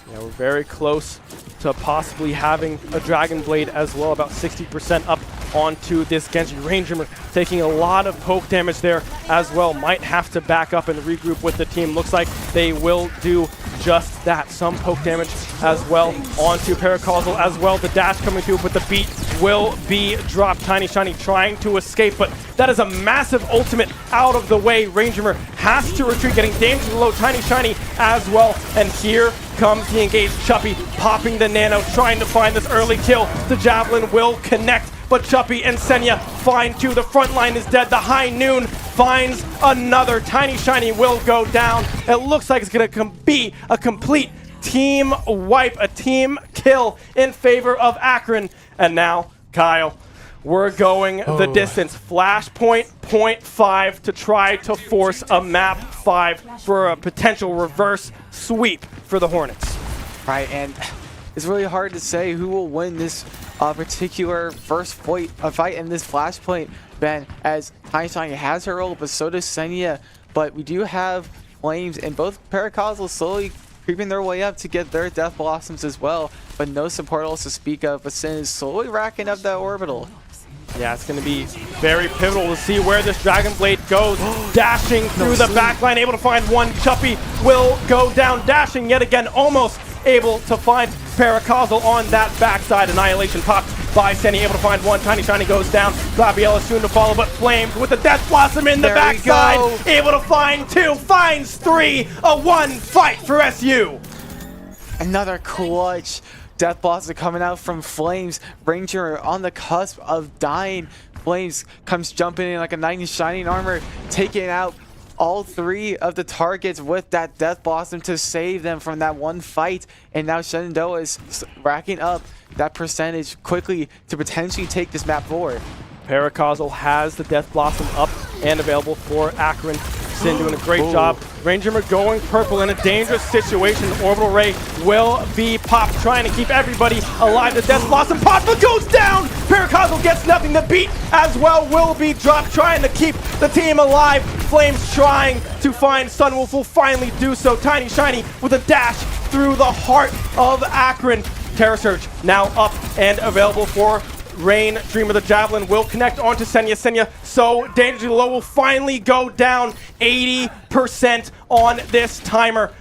Speaker 2: Yeah, we're very close to possibly having a Dragon Blade as well, about 60% up onto this Genji. Rain Dreamer taking a lot of poke damage there as well. Might have to back up and regroup with the team. Looks like they will do just that. Some poke damage as well onto Paracosal as well. The dash coming through, but the beat will be dropped. Tiny Shiny trying to escape, but that is a massive ultimate out of the way. Rain Dreamer has to retreat, getting damage low. Tiny Shiny as well, and here comes the engaged Chuppy, popping the nano, trying to find this early kill. The Javelin will connect, but Chuppy and Senya find two. The front line is dead. The High Noon finds another. Tiny Shiny will go down. It looks like it's going to be a complete team wipe, a team kill in favor of Akron. And now, Kyle, we're going the distance. Flashpoint, point 5 to try to force a map 5 for a potential reverse sweep for the Hornets.
Speaker 1: Right, and it's really hard to say who will win this particular first fight in this Flashpoint, Ben, as Tiny Shiny has her role, but so does Senya. But we do have Flames, and both Paracosals slowly creeping their way up to get their Death Blossoms as well, but no support else to speak of. But Sin is slowly racking up that orbital.
Speaker 2: Yeah, it's going to be very pivotal to see where this Dragon Blade goes. Dashing through the backline, able to find one. Chuppy will go down, dashing yet again, almost able to find Paracosal on that backside. Annihilation popped by Senny, able to find one. Tiny Shiny goes down. Glabiella soon to follow, but Flames with the Death Blossom in the backside, able to find two, finds three. A one fight for SU.
Speaker 1: Another clutch Death Blossom coming out from Flames. Ranger on the cusp of dying. Flames comes jumping in like a knight in shining armor, taking out all three of the targets with that Death Blossom to save them from that one fight. And now Shenandoah is racking up that percentage quickly to potentially take this map forward.
Speaker 2: Paracosal has the Death Blossom up and available for Akron. Sin doing a great job. Ranger going purple in a dangerous situation. The Orbital Ray will be popped, trying to keep everybody alive. The Death Blossom pop, but goes down! Paracosal gets nothing. The beat as well will be dropped, trying to keep the team alive. Flames trying to find Sunwolf, will finally do so. Tiny Shiny with a dash through the heart of Akron. Terra Surge now up and available for Rain. Dreamer the Javelin will connect onto Senya. Senya so dangerously low, will finally go down. 80% on this timer.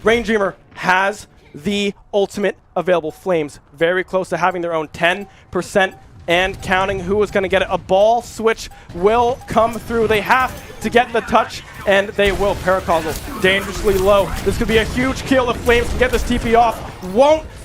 Speaker 2: Rain Dreamer has the ultimate available. Flames very close to having their own 10% and counting. Who is going to get it? A ball switch will come through. They have to get the touch, and they will. Paracosal dangerously low. This could be a huge kill if Flames can get this TP off.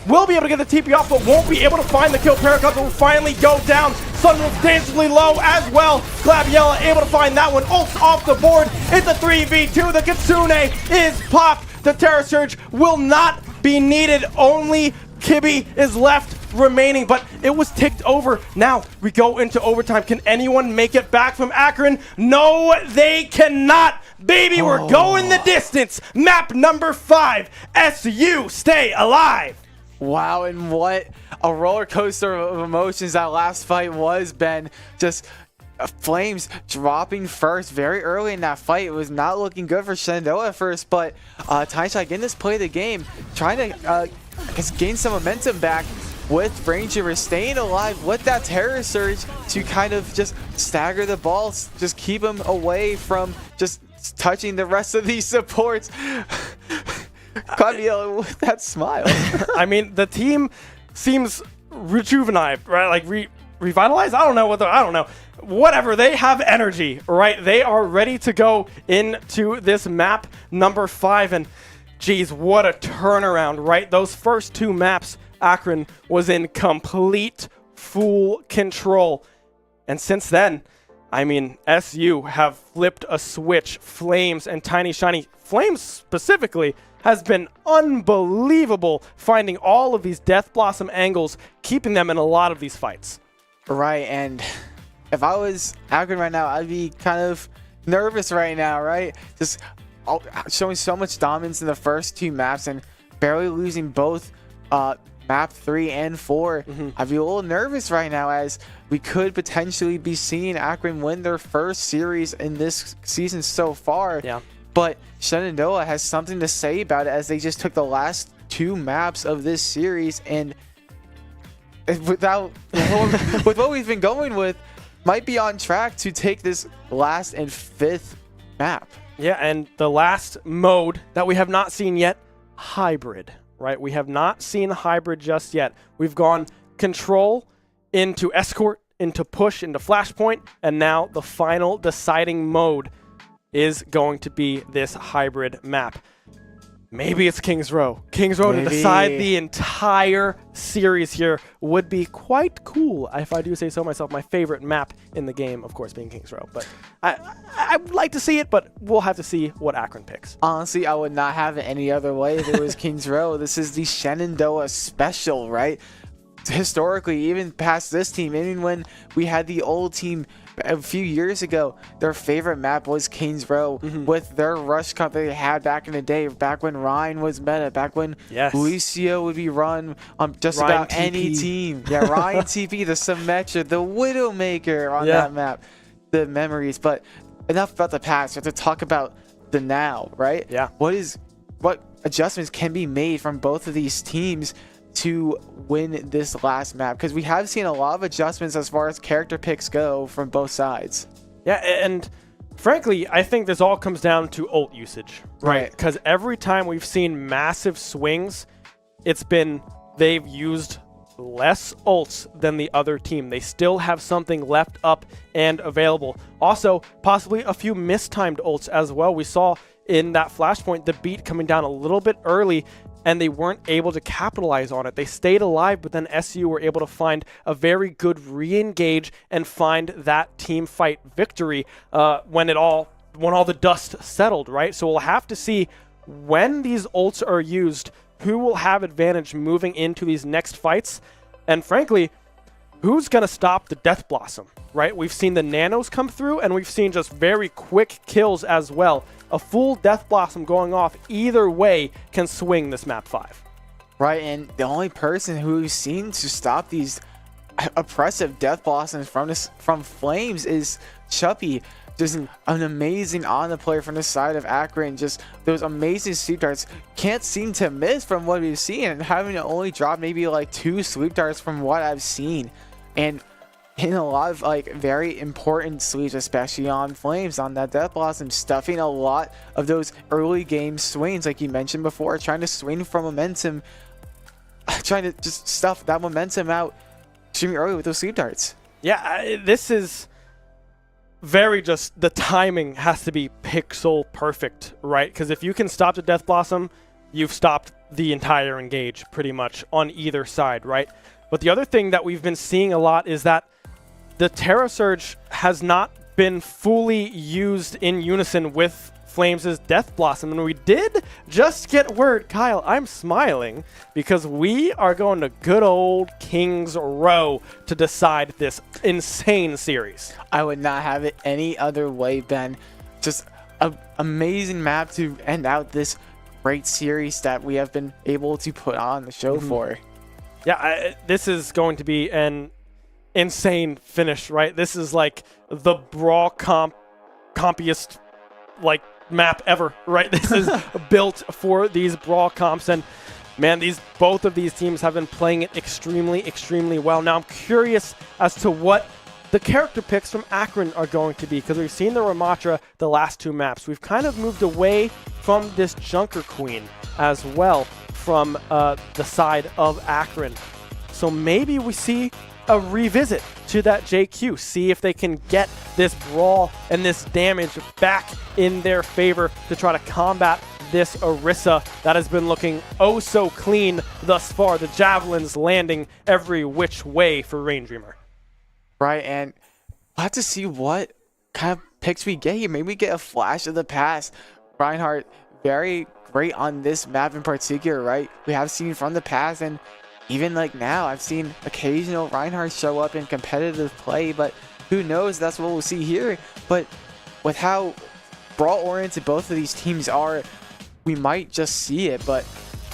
Speaker 2: Will be able to get the TP off, but won't be able to find the kill. Paracosal will finally go down. Sunwolf dangerously low as well. Glabiella able to find that one. Ult off the board. It's a 3v2. The Kitsune is popped. The Terra Surge will not be needed. Only Kibby is left remaining, but it was ticked over. Now we go into overtime. Can anyone make it back from Akron? No, they cannot. Baby, we're going the distance. Map number 5. SU, stay alive.
Speaker 1: Wow, and what a roller coaster of emotions that last fight was, Ben. Just Flames dropping first very early in that fight. It was not looking good for Shenandoah at first, but Tiny Shiny getting this play of the game, trying to gain some momentum back with Ranger staying alive with that Terror Surge to kind of just stagger the balls, just keep him away from just touching the rest of these supports. Claudio with that smile.
Speaker 2: I mean, the team seems rejuvenated, right? Like revitalized? I don't know. Whatever, they have energy, right? They are ready to go into this map number 5, and geez, what a turnaround, right? Those first two maps, Akron was in complete full control. And since then, I mean, SU have flipped a switch. Flames and Tiny Shiny, Flames specifically, has been unbelievable, finding all of these Death Blossom angles, keeping them in a lot of these fights.
Speaker 1: Right, and if I was Akron right now, I'd be kind of nervous right now, right? Just showing so much dominance in the first two maps and barely losing both map 3 and 4. I'd be a little nervous right now, as we could potentially be seeing Akron win their first series in this season so far. Yeah. But Shenandoah has something to say about it, as they just took the last two maps of this series, and with what we've been going with, might be on track to take this last and 5th map.
Speaker 2: Yeah, and the last mode that we have not seen yet, hybrid, right? We have not seen hybrid just yet. We've gone control into escort, into push, into flashpoint, and now the final deciding mode is going to be this hybrid map. maybe it's Kings Row. Kings Row to decide the entire series here would be quite cool, if I do say so myself. My favorite map in the game, of course, being Kings Row. But I would like to see it, but we'll have to see what Akron picks.
Speaker 1: Honestly, I would not have it any other way if it was Kings Row. This is the Shenandoah special, right? Historically, even past this team, even when we had the old team a few years ago, their favorite map was Kings Row with their rush comp they had back in the day, back when Ryan was meta, back when Lucio would be run on just
Speaker 2: Ryan
Speaker 1: about
Speaker 2: TP.
Speaker 1: any team. Yeah, Ryan TP, the Symmetra, the Widowmaker on that map. The memories. But enough about the past. We have to talk about the now, right?
Speaker 2: Yeah.
Speaker 1: What adjustments can be made from both of these teams to win this last map, because we have seen a lot of adjustments as far as character picks go from both sides.
Speaker 2: Yeah, and frankly, I think this all comes down to ult usage, right? Because every time we've seen massive swings, it's been they've used less ults than the other team. They still have something left up and available. Also, possibly a few mistimed ults as well. We saw in that flashpoint the beat coming down a little bit early, and they weren't able to capitalize on it. They stayed alive, but then SU were able to find a very good re-engage and find that team fight victory when all the dust settled, right? So we'll have to see when these ults are used, who will have advantage moving into these next fights, and frankly, who's going to stop the Death Blossom, right? We've seen the nanos come through, and we've seen just very quick kills as well. A full Death Blossom going off either way can swing this map 5.
Speaker 1: Right, and the only person who's seen to stop these oppressive Death Blossoms from Flames is Chuppy. Just an amazing on the player from the side of Akron. Just those amazing sweep darts. Can't seem to miss from what we've seen, and having to only drop maybe like 2 sweep darts from what I've seen. And in a lot of like very important sweeps, especially on Flames, on that Death Blossom, stuffing a lot of those early game swings, like you mentioned before, trying to swing from momentum, trying to just stuff that momentum out extremely early with those sweep darts.
Speaker 2: Yeah, this is very just, the timing has to be pixel perfect, right? Because if you can stop the Death Blossom, you've stopped the entire engage pretty much on either side, right? But the other thing that we've been seeing a lot is that the Terra Surge has not been fully used in unison with Flames' Death Blossom. And we did just get word, Kyle, I'm smiling, because we are going to good old Kings Row to decide this insane series.
Speaker 1: I would not have it any other way, Ben. Just an amazing map to end out this great series that we have been able to put on the show for.
Speaker 2: Yeah, this is going to be an insane finish, right? This is like the brawl compiest like map ever, right? This is built for these brawl comps, and man, both of these teams have been playing it extremely well. Now I'm curious as to what the character picks from Akron are going to be, because we've seen the Ramatra the last 2 maps. We've kind of moved away from this Junker Queen as well from the side of Akron. So maybe we see a revisit to that JQ, see if they can get this brawl and this damage back in their favor to try to combat this Orisa that has been looking oh so clean thus far. The javelins landing every which way for Rain Dreamer.
Speaker 1: Right, and we'll have to see what kind of picks we get here. Maybe we get a flash of the past. Reinhardt, very great on this map in particular, right? We have seen from the past, and even like now, I've seen occasional Reinhardt show up in competitive play, but who knows? That's what we'll see here. But with how brawl-oriented both of these teams are, we might just see it. But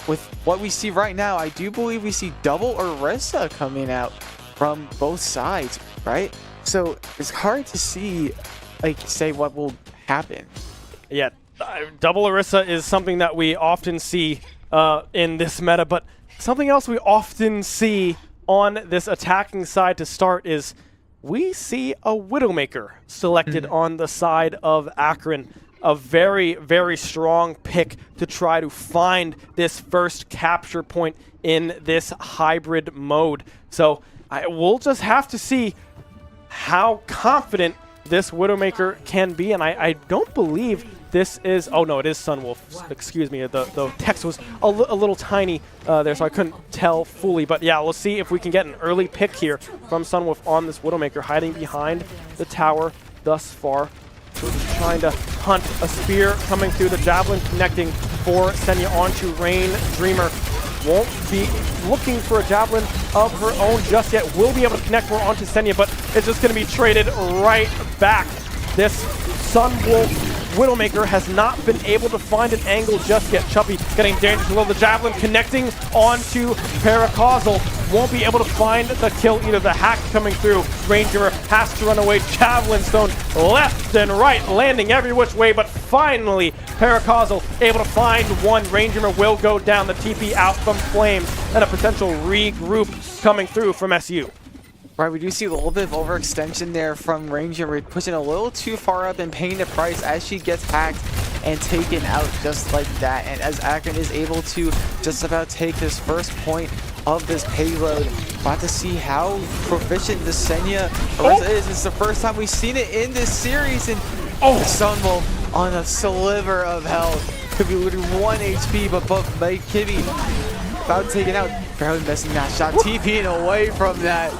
Speaker 1: with what we see right now, I do believe we see double Orisa coming out from both sides, right? So it's hard to see, like, say what will happen.
Speaker 2: Yeah, double Orisa is something that we often see in this meta, but something else we often see on this attacking side to start is we see a Widowmaker selected on the side of Akron. A very strong pick to try to find this first capture point in this hybrid mode. So we'll just have to see how confident this Widowmaker can be, and I don't believe this is, oh no, it is Sunwolf. Excuse me, the text was a little tiny there, so I couldn't tell fully. But yeah, we'll see if we can get an early pick here from Sunwolf on this Widowmaker, hiding behind the tower thus far. So just trying to hunt a spear coming through, the Javelin connecting for Senya onto Rain Dreamer. Won't be looking for a Javelin of her own just yet. Will be able to connect more onto Senya, but it's just going to be traded right back. This Sunwolf Widowmaker has not been able to find an angle just yet. Chuppy getting dangerously low. The Javelin connecting onto Paracausal. Won't be able to find the kill either. The hack coming through. Ranger has to run away. Javelin Stone left and right, landing every which way, but finally Paracausal able to find one. Ranger will go down. The TP out from Flames, and a potential regroup coming through from SU.
Speaker 1: Right, we do see a little bit of overextension there from Ranger. We're pushing a little too far up and paying the price as she gets hacked and taken out just like that. And as Akron is able to just about take this first point of this payload, about to see how proficient the Senya is. It's the first time we've seen it in this series. And Sunwolf on a sliver of health. Could be literally 1 HP, but both Mike Kibby about taken out. Barely missing that shot. TPing away from that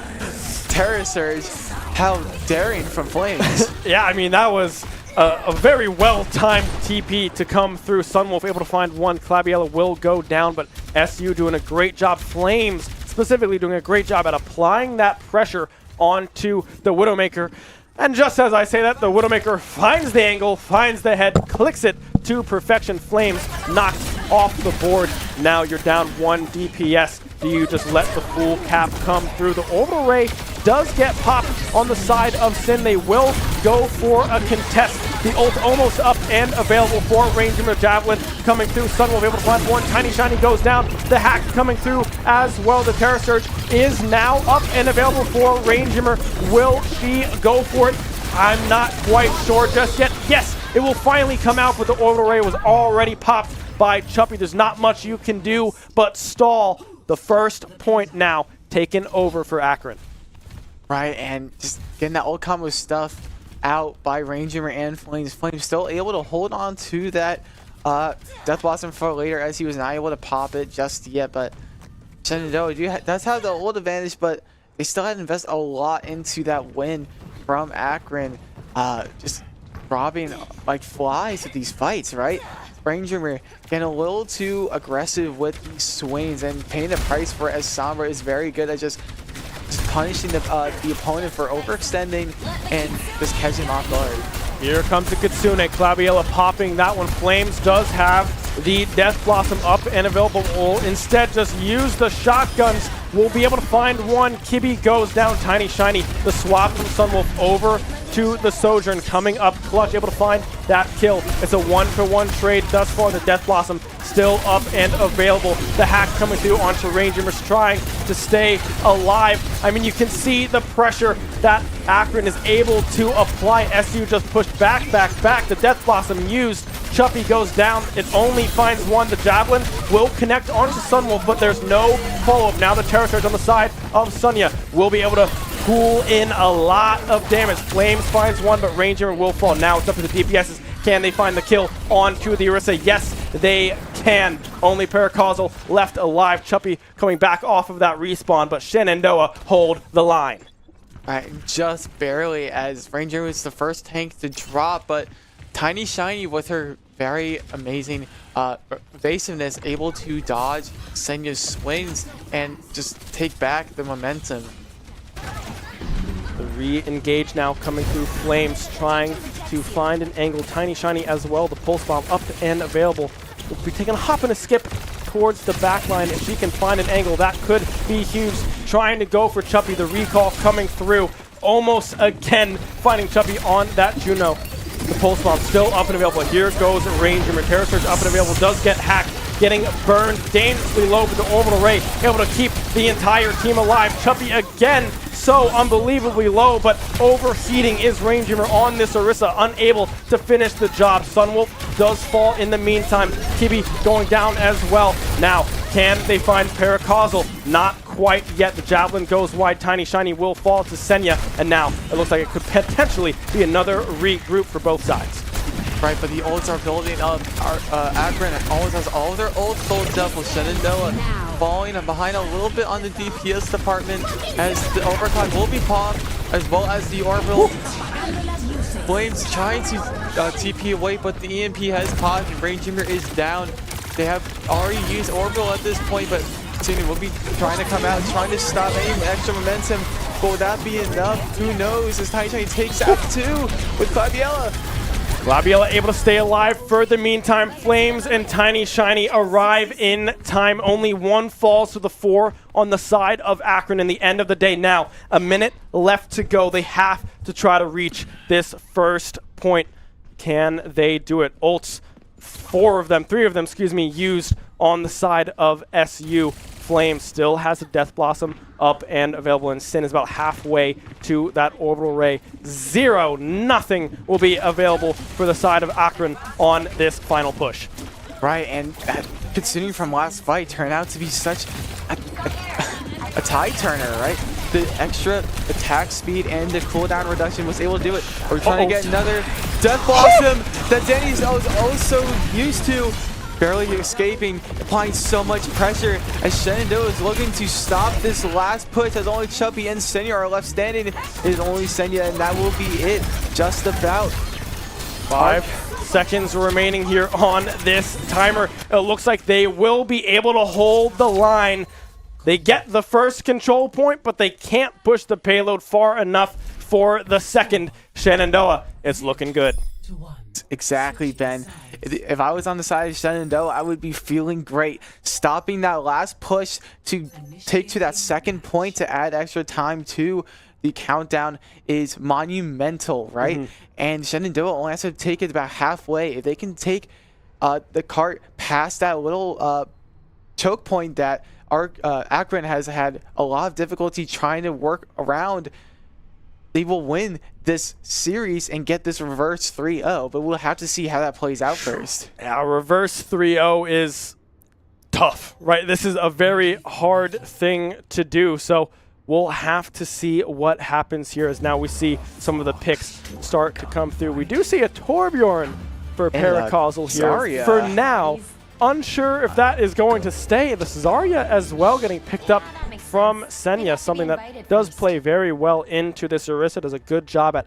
Speaker 1: Terror Surge. How daring from Flames.
Speaker 2: Yeah, I mean, that was a very well-timed TP to come through. Sunwolf able to find one. Claviella will go down, but SU doing a great job. Flames specifically doing a great job at applying that pressure onto the Widowmaker. And just as I say that, the Widowmaker finds the angle, finds the head, clicks it to perfection. Flames knocked off the board. Now you're down 1 DPS. Do you just let the full cap come through? The orbital ray does get popped on the side of Sin. They will go for a contest. The ult almost up and available for Ranger. Javelin coming through. Sunwolf able to find one. Tiny Shiny goes down. The hack coming through as well. The Terror Surge is now up and available for Ranger. Will she go for it? I'm not quite sure just yet. Yes, it will finally come out, but the orbital ray was already popped by Chuppy. There's not much you can do but stall. The first point now taken over for Akron.
Speaker 1: Right, and just getting that old combo stuff out by Ranger and Flames. Flames still able to hold on to that Death Blossom for later, as he was not able to pop it just yet. But Shenandoah does have the old advantage, but they still had to invest a lot into that win from Akron. Just robbing like flies at these fights, right? Ranger getting a little too aggressive with these swings and paying the price for it, as Sombra is very good at just punishing the opponent for overextending and just catching him off guard.
Speaker 2: Here comes the Kitsune. Claviella popping that one. Flames does have the Death Blossom up and available. Will instead just use the shotguns. We'll be able to find one. Kibby goes down. Tiny Shiny. The swap from Sunwolf over to the Sojourn coming up clutch, able to find that kill. It's a 1-for-1 trade thus far. The Death Blossom still up and available. The hack coming through onto Rangers, trying to stay alive. I mean, you can see the pressure that Akron is able to apply. SU just pushed back. The Death Blossom used. Chuppy goes down. It only finds one. The Javelin will connect onto Sunwolf, but there's no follow-up. Now the Terror Surge on the side of Sunya will be able to pull in a lot of damage. Flames finds one, but Ranger will fall. Now it's up to the DPSs. Can they find the kill onto the Orisa? Yes, they can. Only Paracausal left alive. Chuppy coming back off of that respawn, but Shenandoah hold the line.
Speaker 1: Right, just barely, as Ranger was the first tank to drop, but Tiny Shiny with her very amazing evasiveness, able to dodge Senya's swings and just take back the momentum.
Speaker 2: The re-engage now coming through. Flames trying to find an angle. Tiny Shiny as well. The pulse bomb up and available. Will be taking a hop and a skip towards the back line. If she can find an angle, that could be huge. Trying to go for Chuppy. The recall coming through. Almost again finding Chuppy on that Juno. The pulse bomb still up and available. Here goes Ranger. Terror Surge up and available. Does get hacked. Getting burned dangerously low with the orbital ray. Able to keep the entire team alive. Chuppy again so unbelievably low, but overheating is Ranger on this Orisa. Unable to finish the job. Sunwolf does fall in the meantime. Kibby going down as well. Now, can they find Paracausal? Not quite yet. The Javelin goes wide. Tiny Shiny will fall to Senya. And now it looks like it could potentially be another regroup for both sides.
Speaker 1: Right, but the ults are building up. Akron always has all of their ults built up with Shenandoah falling behind a little bit on the DPS department as the overclock will be popped, as well as the orbital. Flames trying to TP away, but the EMP has popped and Rain Junior is down. They have already used orbital at this point, but Senior will be trying to come out, trying to stop any extra momentum. But will that be enough? Who knows? As Tiny Shiny takes out 2 with Claviella.
Speaker 2: Labiella able to stay alive for the meantime. Flames and Tiny Shiny arrive in time. Only 1 falls to the 4 on the side of Akron in the end of the day. Now, a minute left to go. They have to try to reach this first point. Can they do it? Ults, 3 of them, used on the side of SU. Flame still has a Death Blossom up and available, and Sin is about halfway to that orbital ray. 0-0 will be available for the side of Akron on this final push.
Speaker 1: Right, and considering from last fight, turned out to be such a tide turner, right? The extra attack speed and the cooldown reduction was able to do it. We're trying to get another Death Blossom that Denny's also used to. Barely escaping, applying so much pressure as Shenandoah is looking to stop this last push, as only Chubby and Senya are left standing. It is only Senya, and that will be it, just about.
Speaker 2: 5 seconds remaining here on this timer. It looks like they will be able to hold the line. They get the first control point, but they can't push the payload far enough for the second. Shenandoah, it's looking good.
Speaker 1: Exactly, Ben. If I was on the side of Shenandoah, I would be feeling great. Stopping that last push to take to that second point to add extra time to the countdown is monumental, right? And Shenandoah only has to take it about halfway. If they can take the cart past that little choke point that Akron has had a lot of difficulty trying to work around, they will win this series and get this reverse 3-0, but we'll have to see how that plays out first.
Speaker 2: Yeah, reverse 3-0 is tough, right? This is a very hard thing to do, so we'll have to see what happens here as now we see some of the picks start to come through. We do see a Torbjorn for Paracausal here.
Speaker 1: Zarya.
Speaker 2: For now, unsure if that is going to stay. The Zarya as well getting picked up from Senya, something that does play very well into this. Orisa does a good job at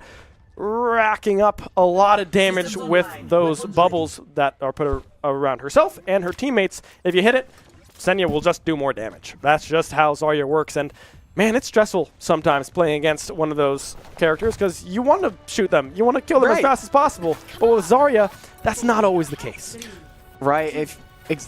Speaker 2: racking up a lot of damage with those bubbles that are put around herself and her teammates. If you hit it, Senya will just do more damage. That's just how Zarya works, and man, it's stressful sometimes playing against one of those characters because you want to shoot them, you want to kill them as fast as possible, but with Zarya, that's not always the case.
Speaker 1: Right,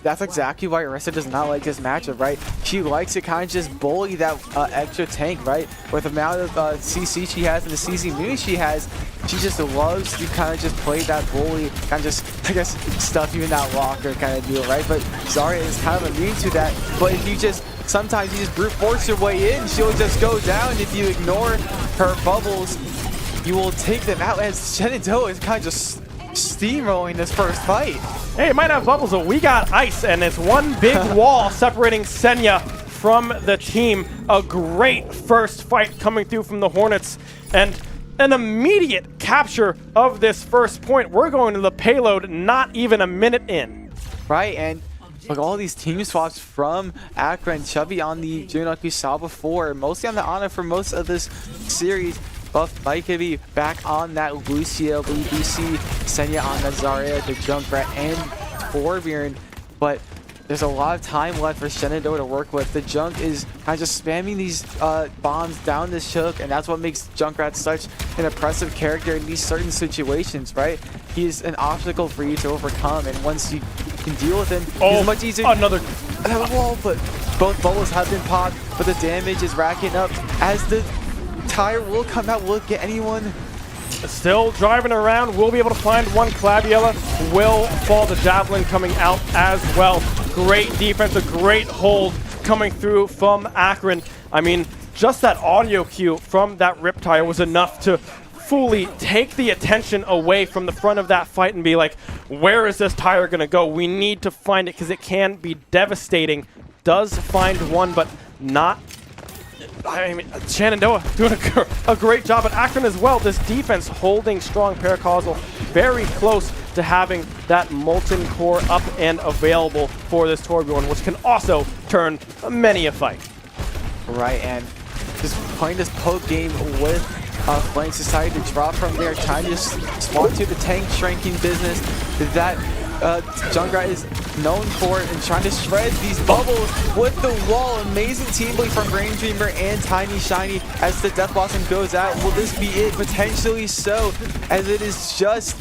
Speaker 1: that's exactly why Orisa does not like this matchup, right? She likes to kind of just bully that extra tank, right? With the amount of CC she has and the CC move she has, she just loves to kind of just play that bully, kind of just, I guess, stuff you in that locker kind of deal, right? But Zarya is kind of immune to that. But if you just, sometimes you just brute force your way in, she'll just go down. If you ignore her bubbles, you will take them out. As Shenandoah is kind of just steamrolling this first fight.
Speaker 2: Hey, it might have bubbles, but we got ice, and it's one big wall separating Senya from the team. A great first fight coming through from the Hornets, and an immediate capture of this first point. We're going to the payload not even a minute in.
Speaker 1: Right, and look, all these team swaps from Akron, Chubby on the June like we saw before, mostly on the Ana for most of this series. Buff Mike could be back on that Lucio, but we do see Senya on that Zarya, the Junkrat, and Torbjorn. But there's a lot of time left for Shenandoah to work with. The Junk is kind of just spamming these bombs down this choke, and that's what makes Junkrat such an impressive character in these certain situations, right? He's an obstacle for you to overcome, and once you can deal with him, he's much easier.
Speaker 2: Another
Speaker 1: wall, but both bubbles have been popped, but the damage is racking up as the tire will come out. Will it get anyone?
Speaker 2: Still driving around. We'll be able to find one. Claviella will fall. The Javelin coming out as well. Great defense, a great hold coming through from Akron. I mean, just that audio cue from that Rip Tire was enough to fully take the attention away from the front of that fight and be like, where is this tire going to go? We need to find it because it can be devastating. Does find one, but not I mean, Shenandoah doing a great job, but Akron as well. This defense holding strong Paracausal very close to having that Molten Core up and available for this Torbjorn, which can also turn many a fight.
Speaker 1: Right, and just playing this poke game with Flame Society to drop from there, trying to just spawn to the tank shrinking business that Junkrat is known for, and trying to shred these bubbles with the wall. Amazing team play from Rain Dreamer and Tiny Shiny as the Death Blossom goes out. Will this be it? Potentially so, as it is just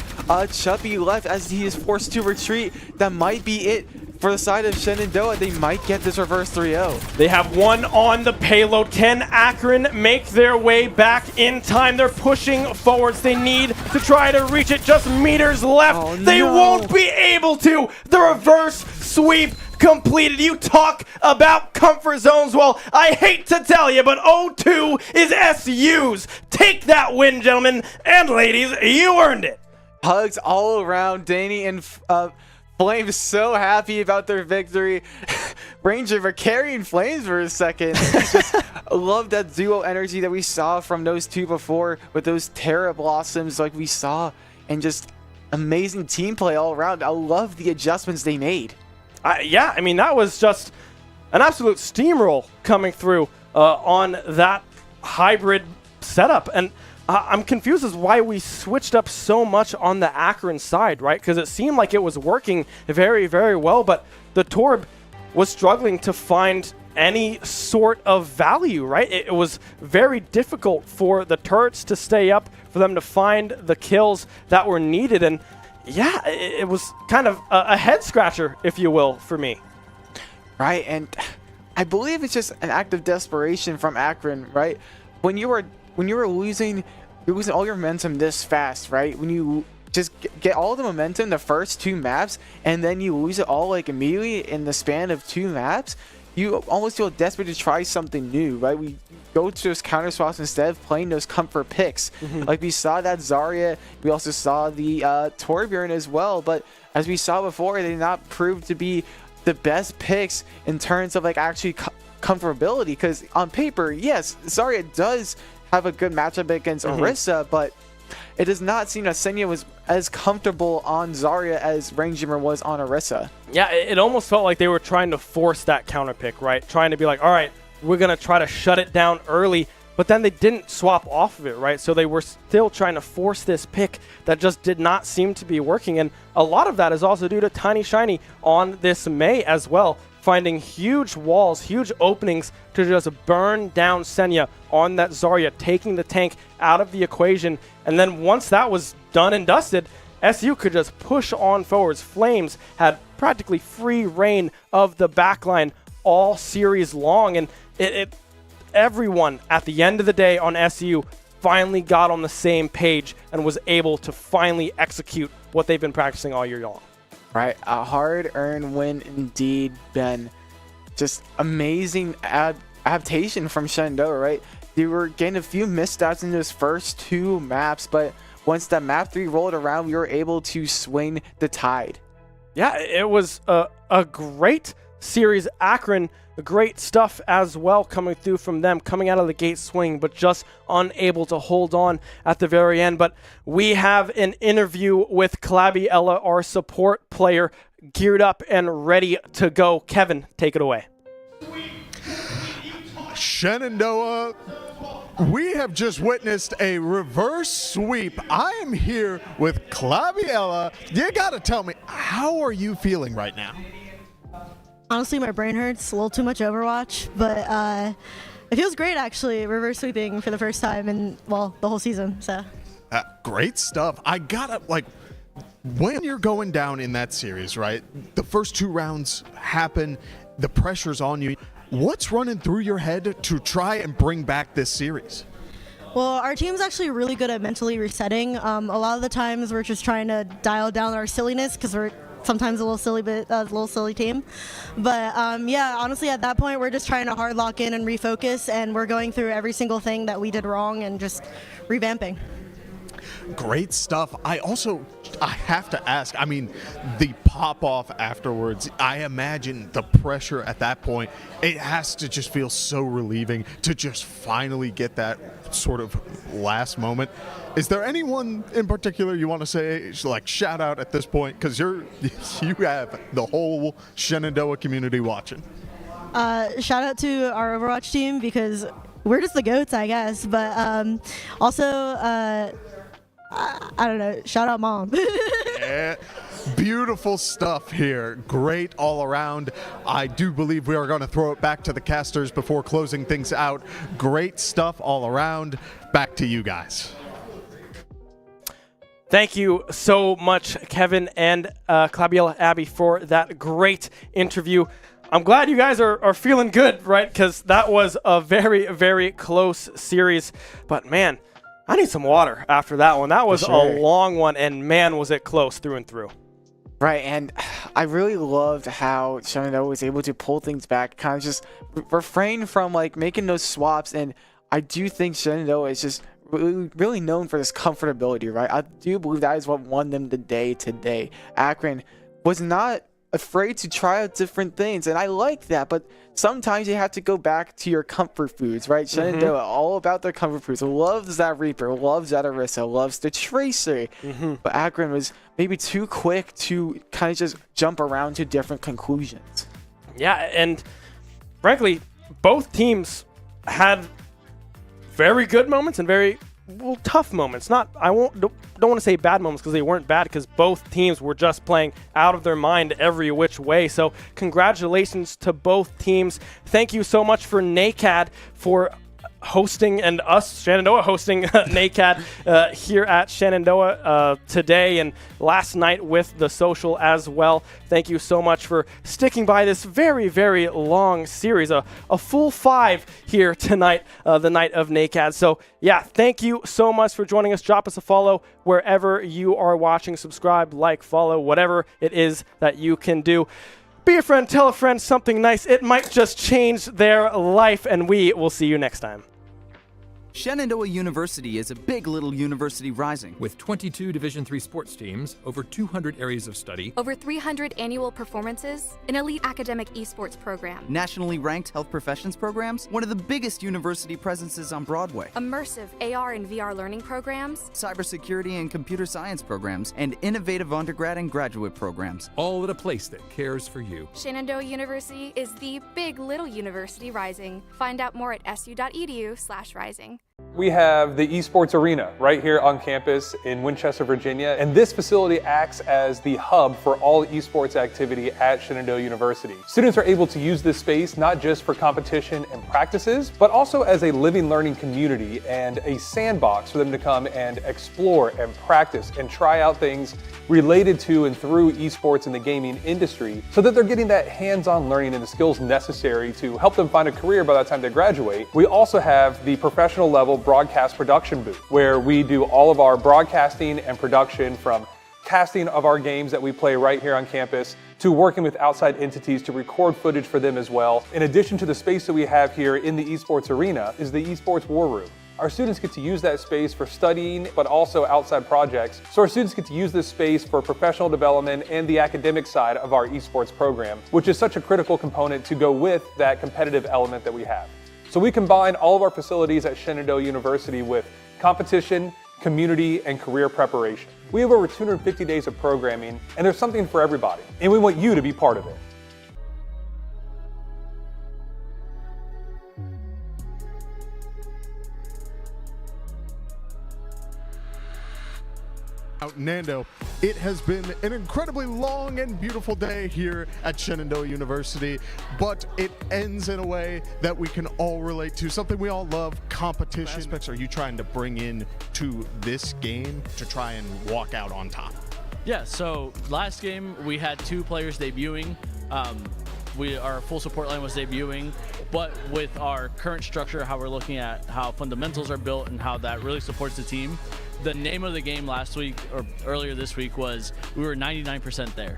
Speaker 1: Chubby left as he is forced to retreat. That might be it for the side of Shenandoah. They might get this reverse 3-0.
Speaker 2: They have one on the payload. Can Akron make their way back in time? They're pushing forwards. They need to try to reach it. Just meters left.
Speaker 1: Oh,
Speaker 2: they
Speaker 1: no.
Speaker 2: won't be able to. The reverse sweep completed. You talk about comfort zones. Well, I hate to tell you, but 0-2 is SU's. Take that win, gentlemen and ladies. You earned it.
Speaker 1: Hugs all around. Danny and Flames so happy about their victory. Ranger carrying Flames for a second. Just love that duo energy that we saw from those two before with those Terra Blossoms like we saw, and just amazing team play all around. I love the adjustments they made.
Speaker 2: Yeah, I mean, that was just an absolute steamroll coming through on that hybrid setup. And I'm confused as why we switched up so much on the Akron side, right? Because it seemed like it was working very, very well, but the Torb was struggling to find any sort of value, right? It was very difficult for the turrets to stay up, for them to find the kills that were needed. And yeah, it was kind of a head scratcher, if you will, for me.
Speaker 1: Right, and I believe it's just an act of desperation from Akron, right? When you were losing, you're losing all your momentum this fast, right? When you just get all the momentum the first two maps, and then you lose it all like immediately in the span of two maps, you almost feel desperate to try something new, right? We go to those counter swaps instead of playing those comfort picks. Like we saw that Zarya, we also saw the Torbjorn as well, but as we saw before, they did not prove to be the best picks in terms of like actually comfortability, because on paper, yes, Zarya does have a good matchup against Orisa, but it does not seem that Senya was as comfortable on Zarya as Rain Dreamer was on Orisa.
Speaker 2: Yeah, it almost felt like they were trying to force that counter pick, right? Trying to be like, all right, we're going to try to shut it down early, but then they didn't swap off of it, right? So they were still trying to force this pick that just did not seem to be working. And a lot of that is also due to Tiny Shiny on this Mei as well, finding huge walls, huge openings to just burn down Senya on that Zarya, taking the tank out of the equation. And then once that was done and dusted, SU could just push on forwards. Flames had practically free reign of the backline all series long, and everyone at the end of the day on SU finally got on the same page and was able to finally execute what they've been practicing all year long.
Speaker 1: Right, a hard-earned win indeed, Ben. Just amazing adaptation from Shenandoah, right? They were getting a few missteps in those first two maps, but once that map 3 rolled around, we were able to swing the tide.
Speaker 2: Yeah, it was a great series. Akron, great stuff as well coming through from them, coming out of the gate swing, but just unable to hold on at the very end. But we have an interview with Claviella, our support player, geared up and ready to go. Kevin, take it away.
Speaker 3: Shenandoah, we have just witnessed a reverse sweep. I am here with Claviella. You gotta tell me, how are you feeling right now?
Speaker 4: Honestly, my brain hurts. A little too much Overwatch, but it feels great actually, reverse sweeping for the first time in, well, the whole season. So
Speaker 3: Great stuff. I gotta, like, when you're going down in that series, right? The first two rounds happen, the pressure's on you. What's running through your head to try and bring back this series?
Speaker 4: well, our team's actually really good at mentally resetting. A lot of the times we're just trying to dial down our silliness because we're sometimes a little silly team. But yeah, honestly, at that point, we're just trying to hard lock in and refocus, and we're going through every single thing that we did wrong and just revamping.
Speaker 3: Great stuff. I have to ask, I mean, the pop-off afterwards, I imagine the pressure at that point, it has to just feel so relieving to just finally get that sort of last moment. Is there anyone in particular you want to say, like, shout out at this point? Because you have the whole Shenandoah community watching.
Speaker 4: Shout out to our Overwatch team because we're just the GOATs, I guess. But also, I don't know, shout out Mom.
Speaker 3: Yeah. Beautiful stuff here. Great all around. I do believe we are going to throw it back to the casters before closing things out. Great stuff all around. Back to you guys.
Speaker 2: Thank you so much, Kevin and Clabiella Abby, for that great interview. I'm glad you guys are feeling good, right? Because that was a very, very close series. But, man, I need some water after that one. That was a long one, and, man, was it close through and through.
Speaker 1: Right, and I really loved how Shenandoah was able to pull things back, kind of just refrain from, like, making those swaps. And I do think Shenandoah is just really known for this comfortability, right? I do believe that is what won them the day today. Akron was not afraid to try out different things, and I like that, but sometimes you have to go back to your comfort foods, right? Shenandoah, all about their comfort foods, loves that Reaper, loves that Orisa, loves the Tracer, but Akron was maybe too quick to kind of just jump around to different conclusions.
Speaker 2: Yeah, and frankly, both teams had very good moments and very tough moments. Don't want to say bad moments because they weren't bad, because both teams were just playing out of their mind every which way. So congratulations to both teams. Thank you so much for NECC for hosting, and us, Shenandoah, hosting NECC here at Shenandoah today and last night with the social as well. Thank you so much for sticking by this very, very long series, a full 5 here tonight, the night of NECC. So yeah, thank you so much for joining us. Drop us a follow wherever you are watching. Subscribe, like, follow, whatever it is that you can do. Be a friend, tell a friend something nice. It might just change their life, and we will see you next time.
Speaker 5: Shenandoah University is a big little university rising.
Speaker 6: With 22 Division III sports teams, over 200 areas of study,
Speaker 7: over 300 annual performances, an elite academic esports program,
Speaker 5: nationally ranked health professions programs, one of the biggest university presences on Broadway,
Speaker 7: immersive AR and VR learning programs,
Speaker 5: cybersecurity and computer science programs, and innovative undergrad and graduate programs.
Speaker 6: all at a place that cares for you.
Speaker 7: Shenandoah University is the big little university rising. Find out more at su.edu/rising.
Speaker 8: We have the esports arena right here on campus in Winchester, Virginia, and this facility acts as the hub for all esports activity at Shenandoah University. Students are able to use this space not just for competition and practices, but also as a living learning community and a sandbox for them to come and explore and practice and try out things related to and through esports in the gaming industry, so that they're getting that hands-on learning and the skills necessary to help them find a career by the time they graduate. We also have the professional level broadcast production booth, where we do all of our broadcasting and production, from casting of our games that we play right here on campus to working with outside entities to record footage for them as well. In addition to the space that we have here in the esports arena is the esports war room. Our students get to use that space for studying, but also outside projects. So our students get to use this space for professional development and the academic side of our esports program, which is such a critical component to go with that competitive element that we have. So we combine all of our facilities at Shenandoah University with competition, community, and career preparation. We have over 250 days of programming, and there's something for everybody, and we want you to be part of it.
Speaker 3: Nando, it has been an incredibly long and beautiful day here at Shenandoah University, but it ends in a way that we can all relate to, something we all love: competition. What aspects are you trying to bring in to this game to try and walk out on top?
Speaker 9: Yeah, so last game we had 2 players debuting. Our full support line was debuting, but with our current structure, how we're looking at how fundamentals are built and how that really supports the team, the name of the game last week or earlier this week was we were 99% there.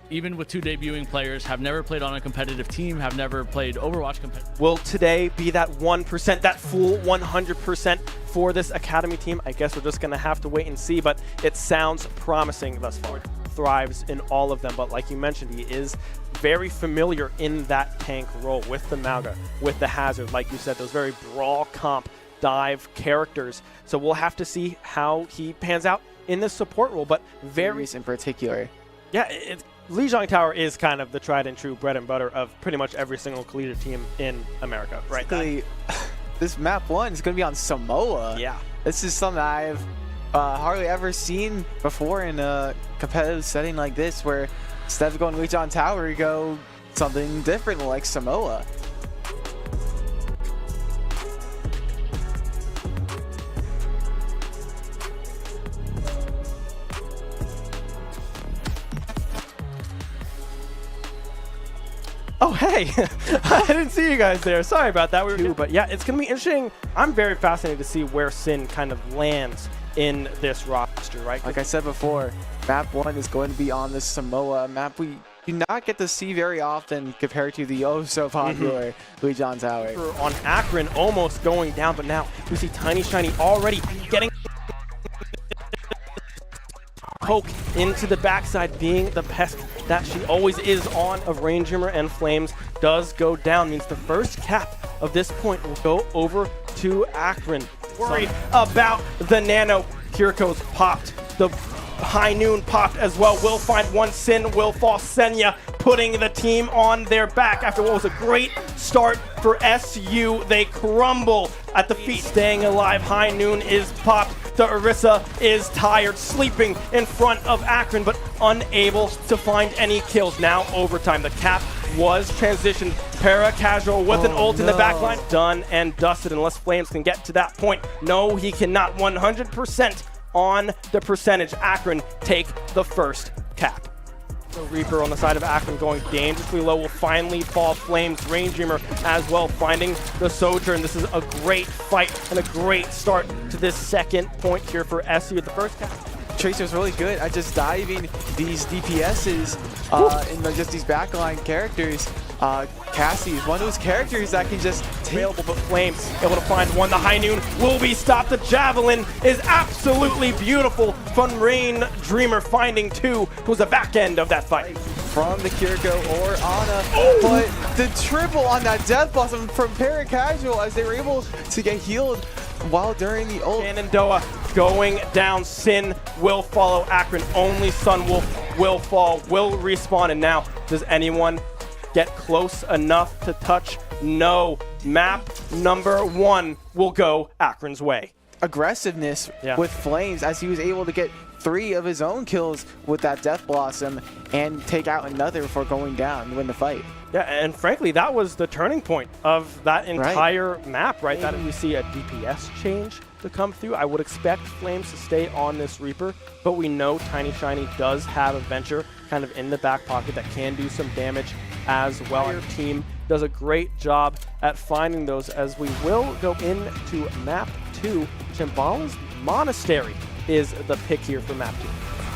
Speaker 9: even with 2 debuting players, have never played on a competitive team, have never played Overwatch competitive.
Speaker 2: Will today be that 1%, that full 100% for this Academy team? I guess we're just going to have to wait and see, but it sounds promising thus far. Thrives in all of them, but like you mentioned, he is very familiar in that tank role with the Mauga, with the Hazard, like you said, those very brawl comp dive characters. So we'll have to see how he pans out in the support role, but very
Speaker 1: in particular.
Speaker 2: Yeah, Lijiang Tower is kind of the tried and true bread and butter of pretty much every single collegiate team in America, right?
Speaker 1: Basically, this map 1 is going to be on Samoa.
Speaker 2: Yeah.
Speaker 1: This is something I've hardly ever seen before in a competitive setting like this, where instead of going Lijiang Tower, you go something different like Samoa.
Speaker 2: Oh, hey, I didn't see you guys there. Sorry about that. But yeah, it's going to be interesting. I'm very fascinated to see where Sin kind of lands in this roster, right?
Speaker 1: Like I said before, map 1 is going to be on the Samoa map. We do not get to see very often compared to the oh so popular Lijiang Tower.
Speaker 2: On Akron, almost going down, but now we see Tiny Shiny already getting poke into the backside, being the pest that she always is on of Rain Dreamer, and Flames does go down. Means the first cap of this point will go over to Akron. Worried about the Nano. Kiriko's popped. The High Noon popped as well. Will find one. Sin will fall. Senya putting the team on their back after what was a great start for SU. They crumble at the feet. Staying alive. High Noon is popped. The Orisa is tired, sleeping in front of Akron, but unable to find any kills. Now overtime. The cap was transitioned. Para-casual with an ult in the backline. Done and dusted unless Flames can get to that point. No, he cannot. 100% on the percentage. Akron take the first cap. The Reaper on the side of Akron going dangerously low will finally fall. Flames, Rain Dreamer as well finding the Sojourn. This is a great fight and a great start to this second point here for SU at the first cap.
Speaker 1: Tracer's really good at just diving these DPSs in just these backline characters. Cassie is one of those characters that can just
Speaker 2: available, but Flames able to find one. The High Noon will be stopped. The Javelin is absolutely beautiful from Rain Dreamer finding 2, who's the back end of that fight.
Speaker 1: From the Kiriko or Ana, but the triple on that Death Blossom from Para-Casual as they were able to get healed while during the ult.
Speaker 2: Shenandoah going down. Sin will follow Akron. Only Sunwolf will fall, will respawn, and now does anyone get close enough to touch? No. Map number 1 will go Akron's way.
Speaker 1: Aggressiveness with Flames as he was able to get 3 of his own kills with that Death Blossom and take out another before going down to win the fight.
Speaker 2: Yeah, and frankly, that was the turning point of that entire map, right? That we see a DPS change to come through. I would expect Flames to stay on this Reaper, but we know Tiny Shiny does have a Venture kind of in the back pocket that can do some damage as well. Our team does a great job at finding those as we will go into map 2. Shambhala's Monastery is the pick here for map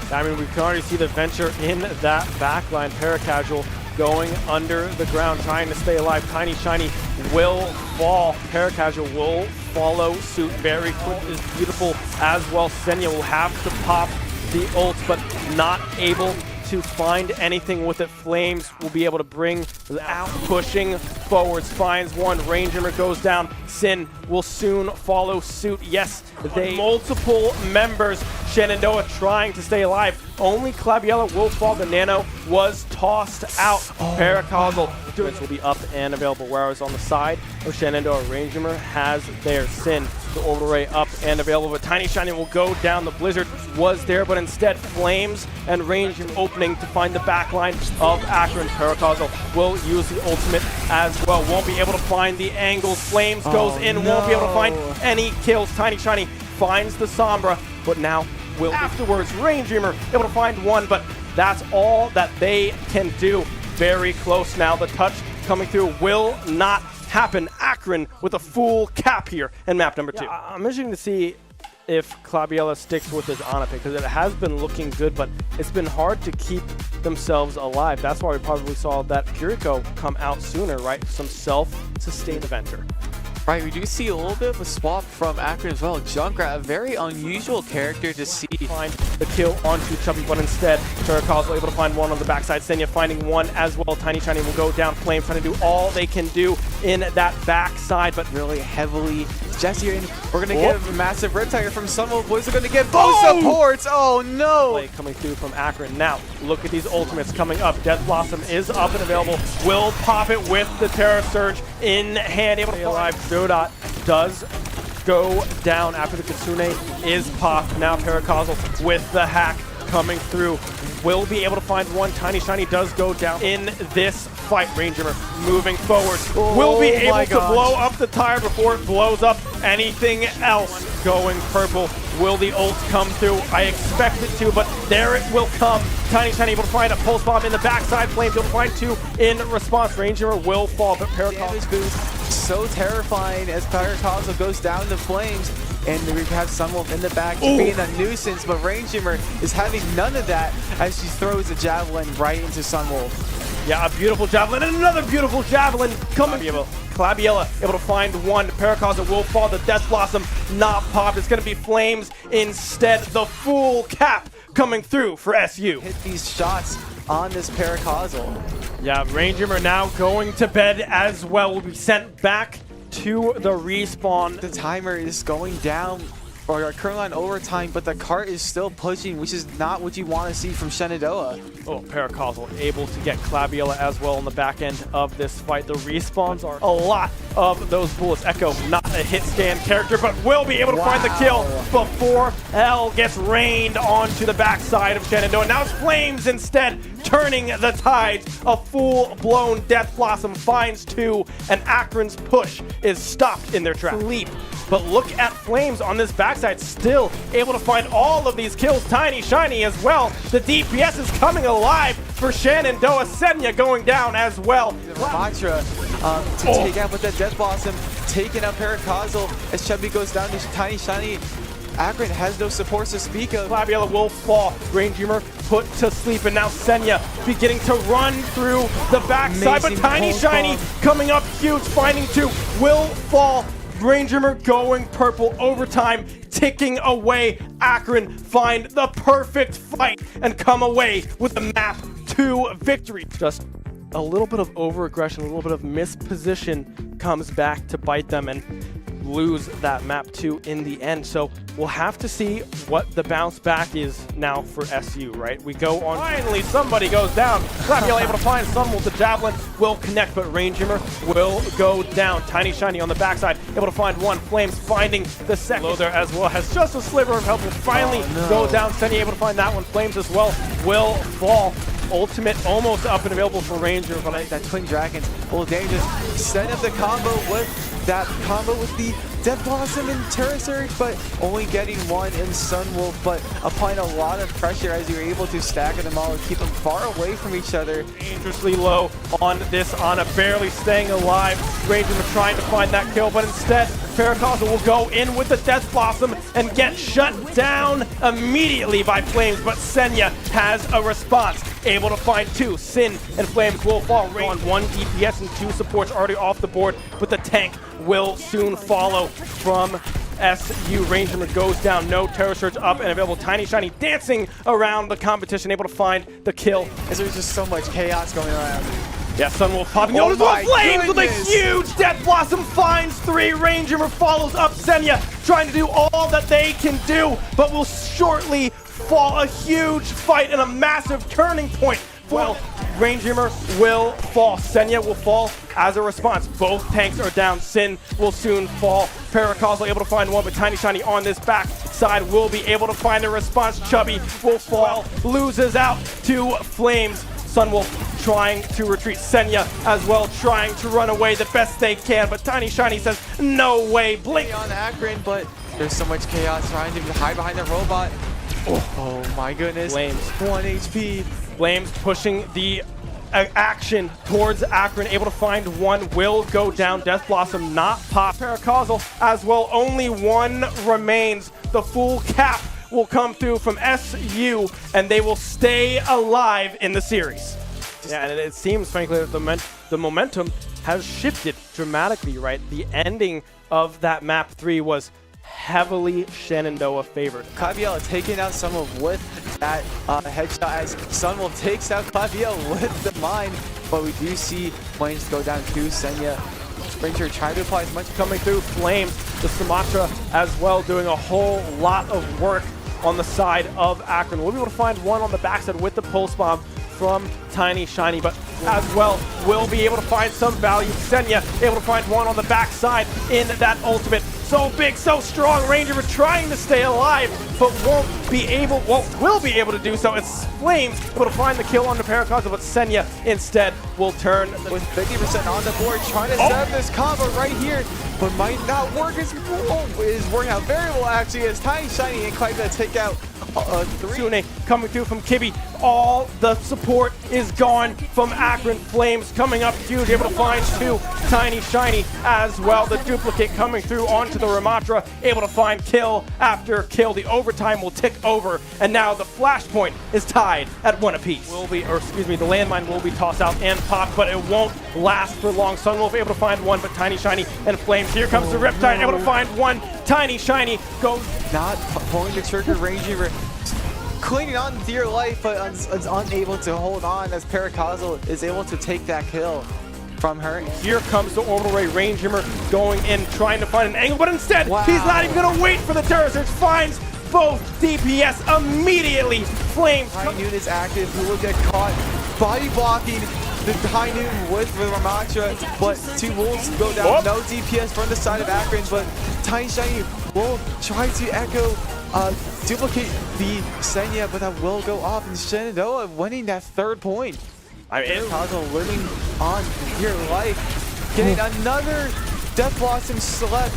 Speaker 2: 2. I mean, we can already see the Venture in that backline. Para-Casual going under the ground, trying to stay alive. Tiny Shiny will fall. Para-Casual will follow suit very quick. Is beautiful as well. Senya will have to pop the ult, but not able to find anything with it. Flames will be able to bring out, pushing forwards, finds one. Rain Dreamer goes down. Sin will soon follow suit. Yes, they multiple members. Shenandoah trying to stay alive. Only Claviella will fall. The Nano was tossed out. Para-Casual will be up and available. Whereas on the side of Shenandoah, Rain Dreamer has their Sin. The Orbital Ray up and available, but Tiny Shiny will go down. The Blizzard was there, but instead Flames and Rain Dreamer opening to find the backline of Akron. Para-Casual will use the ultimate as well. Won't be able to find the angles. Flames goes in, won't be able to find any kills. Tiny Shiny finds the Sombra, but now will afterwards. Rain Dreamer able to find one, but that's all that they can do. Very close now. The touch coming through will not happen. Akron with a full cap here in map number 2. I'm interested to see if Claviella sticks with his Ana pick, because it has been looking good, but it's been hard to keep themselves alive. That's why we probably saw that Purico come out sooner, right? Some self-sustained eventer.
Speaker 1: Right, we do see a little bit of a swap from Akron as well. Junkrat, a very unusual character to see.
Speaker 2: Find the kill onto Chubby, but instead, Terracausal able to find one on the backside. Senya finding one as well. Tiny Shiny will go down. Flame trying to do all they can do in that backside, but
Speaker 1: really heavily gesturing. We're going to get a massive Riptide from Sunwolf. Boys are going to get both supports. Oh, no.
Speaker 2: Play coming through from Akron. Now, look at these ultimates coming up. Death Blossom is up and available. Will pop it with the Terra Surge in hand. Able to alive. Dodot does go down after the Kitsune is popped. Now Paracausal with the hack coming through. Will be able to find one. Tiny Shiny does go down in this fight. Ranger moving forward. Will be able to blow up the tire before it blows up anything else. Going purple. Will the ult come through? I expect it to, but there it will come. Tiny Shiny able to find a pulse bomb in the backside. Flames able to find two in response. Ranger will fall, but
Speaker 1: Paracausal boost so terrifying as Paracausal goes down to Flames. And we have Sunwolf in the back being a nuisance, but Rainjimmer is having none of that as she throws a javelin right into Sunwolf.
Speaker 2: Yeah, a beautiful javelin and another beautiful javelin coming. Claviella able to find one. Paracausal will fall. The Death Blossom not popped. It's going to be Flames instead. The full cap coming through for SU.
Speaker 1: Hit these shots on this Paracausal.
Speaker 2: Yeah, Rainjimmer now going to bed as well. Will be sent back to the respawn.
Speaker 1: The timer is going down, or currently on overtime, but the cart is still pushing, which is not what you want to see from Shenandoah.
Speaker 2: Oh, Paracausal able to get Claviella as well on the back end of this fight. The respawns are a lot of those bullets. Echo, not a hit scan character, but will be able to find the kill before L gets rained onto the backside of Shenandoah. Now it's Flames instead, turning the tides. A full-blown Death Blossom finds two, and Akron's push is stopped in their tracks. But look at Flames on this backside, still able to find all of these kills. Tiny Shiny as well. The DPS is coming alive for Shenandoah. Senya going down as well.
Speaker 1: Mantra to take out with that Death Blossom, taking out Paracausal as Chubby goes down to Tiny Shiny. Akron has no supports to speak of.
Speaker 2: Claviella will fall. Rainjimmer put to sleep, and now Senya beginning to run through the backside. But Tiny Shiny coming up huge, finding two, will fall. Rainjimmer going purple, overtime ticking away. Akron find the perfect fight and come away with the map 2 victory. Just a little bit of over-aggression, a little bit of misposition comes back to bite them and lose that map 2 in the end. So we'll have to see what the bounce back is now for SU, right? We go on. Finally, somebody goes down. Claviella able to find Sunwolf. The javelin will connect, but Rainjimmer will go down. Tiny Shiny on the backside, able to find one. Flames finding the second. Low there as well, has just a sliver of help. Will finally go down. Senya able to find that one. Flames as well will fall. Ultimate almost up and available for Ranger, but
Speaker 1: that Twin Dragons, a little dangerous. Setting up the combo with that combo with the Death Blossom and Terra Surge, but only getting one in Sunwolf, but applying a lot of pressure as you're able to stagger them all and keep them far away from each other.
Speaker 2: Dangerously low on this Ana, barely staying alive. Ranger trying to find that kill, but instead Paracausal will go in with the Death Blossom and get shut down immediately by Flames, but Senya has a response. Able to find two. Sin and Flames will fall. On one DPS and two supports already off the board, but the tank will soon follow from SU. Ranger goes down. No Terror Surge up and available. Tiny Shiny dancing around the competition, able to find the kill.
Speaker 1: As there's just so much chaos going around.
Speaker 2: Yeah, Sunwolf popping out as Flames with a huge Death Blossom finds three. Ranger follows up Senya, trying to do all that they can do, but will shortly fall. A huge fight and a massive turning point. Well, Rainjimmer will fall. Senya will fall as a response. Both tanks are down. Sin will soon fall. Paracausal able to find one, but Tiny Shiny on this back side will be able to find a response. Chubby will fall, loses out to Flames. Sunwolf trying to retreat. Senya as well trying to run away the best they can, but Tiny Shiny says, no way. Blink
Speaker 1: on Akron, but there's so much chaos trying to hide behind the robot. Oh my goodness.
Speaker 2: Flames.
Speaker 1: 1 HP.
Speaker 2: Flames pushing the action towards Akron, able to find one, will go down. Death Blossom not pop. Paracausal as well, only one remains. the full cap will come through from SU, and they will stay alive in the series. Yeah, and it seems, frankly, that the momentum has shifted dramatically, right? The ending of that map 3 was heavily Shenandoah favored.
Speaker 1: Claviella taking out Sunwolf with that headshot as Sunwolf takes out Claviella with the mine, but we do see Flames go down to Senya. Ranger trying to apply as much
Speaker 2: Coming through Flames, the Sumatra as well doing a whole lot of work on the side of Akron. We'll be able to find one on the backside with the pulse bomb from Tiny Shiny, but as well, we'll be able to find some value. Senya able to find one on the backside in that ultimate. So big, so strong. Ranger were trying to stay alive, but will be able to do so. It's Flames able to find the kill on the Paracosm, but Senya instead will turn
Speaker 1: with 50% on the board, trying to set up this combo right here, but might not work. Is working out very well actually as Tiny Shiny and Claviella take out 3.
Speaker 2: Sune coming through from Kibby. All the support is gone from Akron. Flames coming up huge, able to find 2. Tiny Shiny as well. The duplicate coming through onto the Ramatra, able to find kill after kill. The overtime will tick over, and now the flashpoint is tied at 1 apiece. The landmine will be tossed out and popped, but it won't last for long. Sunwolf able to find 1, but Tiny Shiny and Flames. Here comes the Riptide, able to find 1. Tiny Shiny goes.
Speaker 1: Not pulling the trigger, Ranger clinging on to your life, but is unable to hold on as Paracosm is able to take that kill from her.
Speaker 2: Here comes the Orbital Ray. Rangehammer going in, trying to find an angle, but instead, he's not even going to wait for the Terror Surge. Finds both DPS immediately. Flames.
Speaker 1: High Noon is active. Who will get caught body blocking the High Noon with the Ramatra, but 2 wolves go down. No DPS from the side of Akron, but Tiny Shiny will try to echo duplicate the Senya, but that will go off, and Shenandoah winning that 3rd point. Paracosm living on your life, getting another Death Blossom select.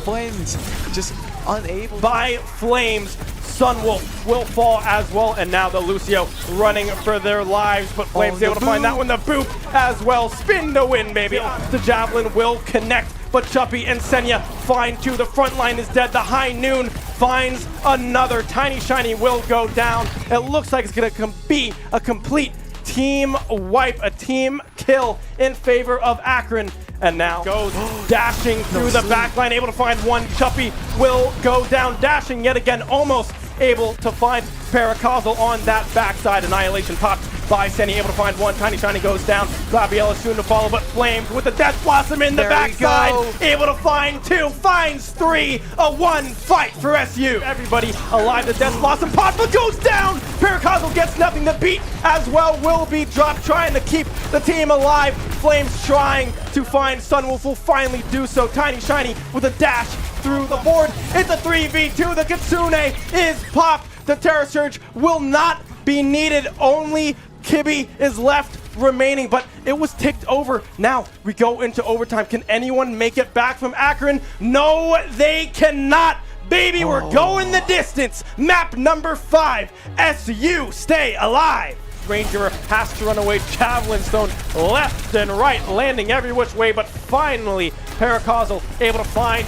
Speaker 1: Flames just unable.
Speaker 2: By Flames, Sunwolf will fall as well, and now the Lucio running for their lives, but Flames able to find that one. The boop as well. Spin to win, baby. The Javelin will connect, but Chuppy and Senya find 2. The front line is dead. The High Noon finds another. Tiny Shiny will go down. It looks like it's going to be a complete team wipe, a team kill in favor of Akron. And now goes dashing through the back line, able to find 1. Chuppy will go down, dashing yet again, almost able to find Paracosm on that backside. Annihilation popped by Senny, able to find 1. Tiny Shiny goes down. Claviella soon to follow, but Flames with the Death Blossom in the backside, able to find 2, finds 3. A 1 fight for SU. Everybody alive. The Death Blossom pops, but goes down. Paracosm gets nothing. The beat as well will be dropped, trying to keep the team alive. Flames trying to find Sunwolf, will finally do so. Tiny Shiny with a dash through the board. It's a 3v2. The Kitsune is popped. The Terror Surge will not be needed. Only Kibby is left remaining, but it was ticked over. Now we go into overtime. Can anyone make it back from Akron? No, they cannot. Baby, we're going the distance. Map number 5. SU, stay alive. Ranger has to run away. Javelin Stone left and right, landing every which way, but finally Paracosm able to find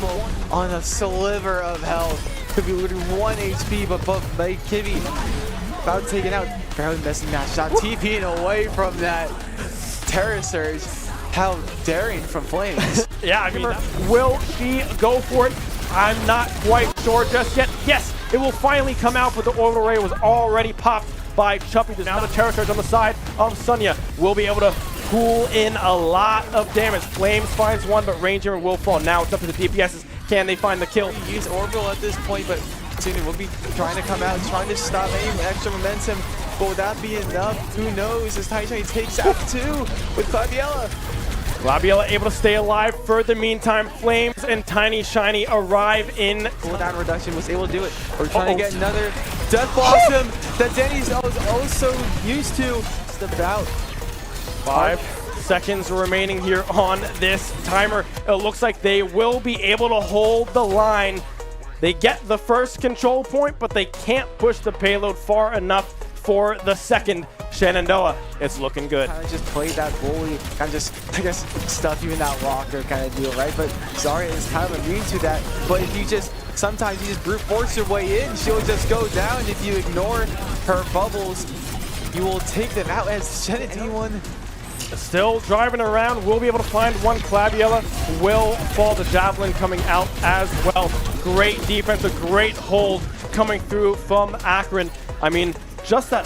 Speaker 1: on a sliver of health. Could be losing 1 HP, but Kibby about taken out. Barely missing that shot. TPing away from that Terror Surge. How daring from Flames.
Speaker 2: Yeah, I mean, will she go for it? I'm not quite sure just yet. Yes, it will finally come out, but the Orbital Ray was already popped by Chuppy. Now the Terror Surge on the side of Sunya will be able to pull in a lot of damage. Flames finds 1, but Ranger will fall. Now it's up to the DPSs. Can they find the kill?
Speaker 1: Use Orbital at this point, but Sunu will be trying to come out, trying to stop any extra momentum. But will that be enough? Who knows? As Tiny Shiny takes out 2 with Claviella.
Speaker 2: Claviella able to stay alive for the meantime. Flames and Tiny Shiny arrive in.
Speaker 1: Cooldown reduction was able to do it. We're trying to get another Death Blossom that Denny's was also used to. Just about
Speaker 2: 5 seconds remaining here on this timer. It looks like they will be able to hold the line. They get the first control point, but they can't push the payload far enough for the second. Shenandoah, it's looking good.
Speaker 1: Kind of just played that bully, kind of just, I guess, stuff you in that locker kind of deal, right? But Zarya is kind of immune to that. But if you just sometimes you just brute force your way in. She'll just go down. If you ignore her bubbles, you will take them out as Shenandoah.
Speaker 2: Still driving around, will be able to find one. Claviella will fall. The javelin coming out as well. Great defense, a great hold coming through from Akron. I mean, just that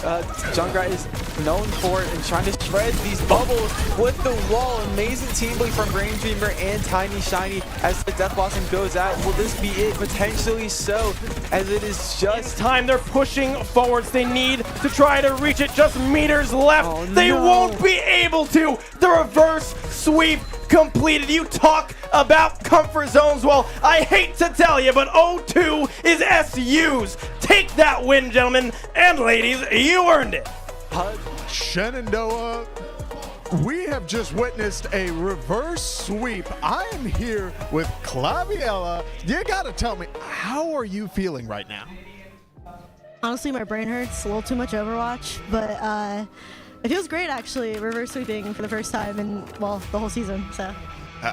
Speaker 1: Junkrat is known for it and trying to shred these bubbles with the wall. Amazing team play from Brain Dreamer and Tiny Shiny as the Death Blossom goes out. Will this be it? Potentially so, as it is just
Speaker 2: time. They're pushing forwards. They need to try to reach it. Just meters left.
Speaker 1: Oh,
Speaker 2: they
Speaker 1: no.
Speaker 2: won't be able to. The reverse sweep completed. You talk about comfort zones. Well, I hate to tell you, but O2 is SU's. Take that win, gentlemen and ladies. You earned it.
Speaker 3: Shenandoah, we have just witnessed a reverse sweep. I am here with Claviella. You gotta tell me, how are you feeling right now?
Speaker 4: Honestly, my brain hurts. A little too much Overwatch, but it feels great actually, reverse sweeping for the first time in, well, the whole season. So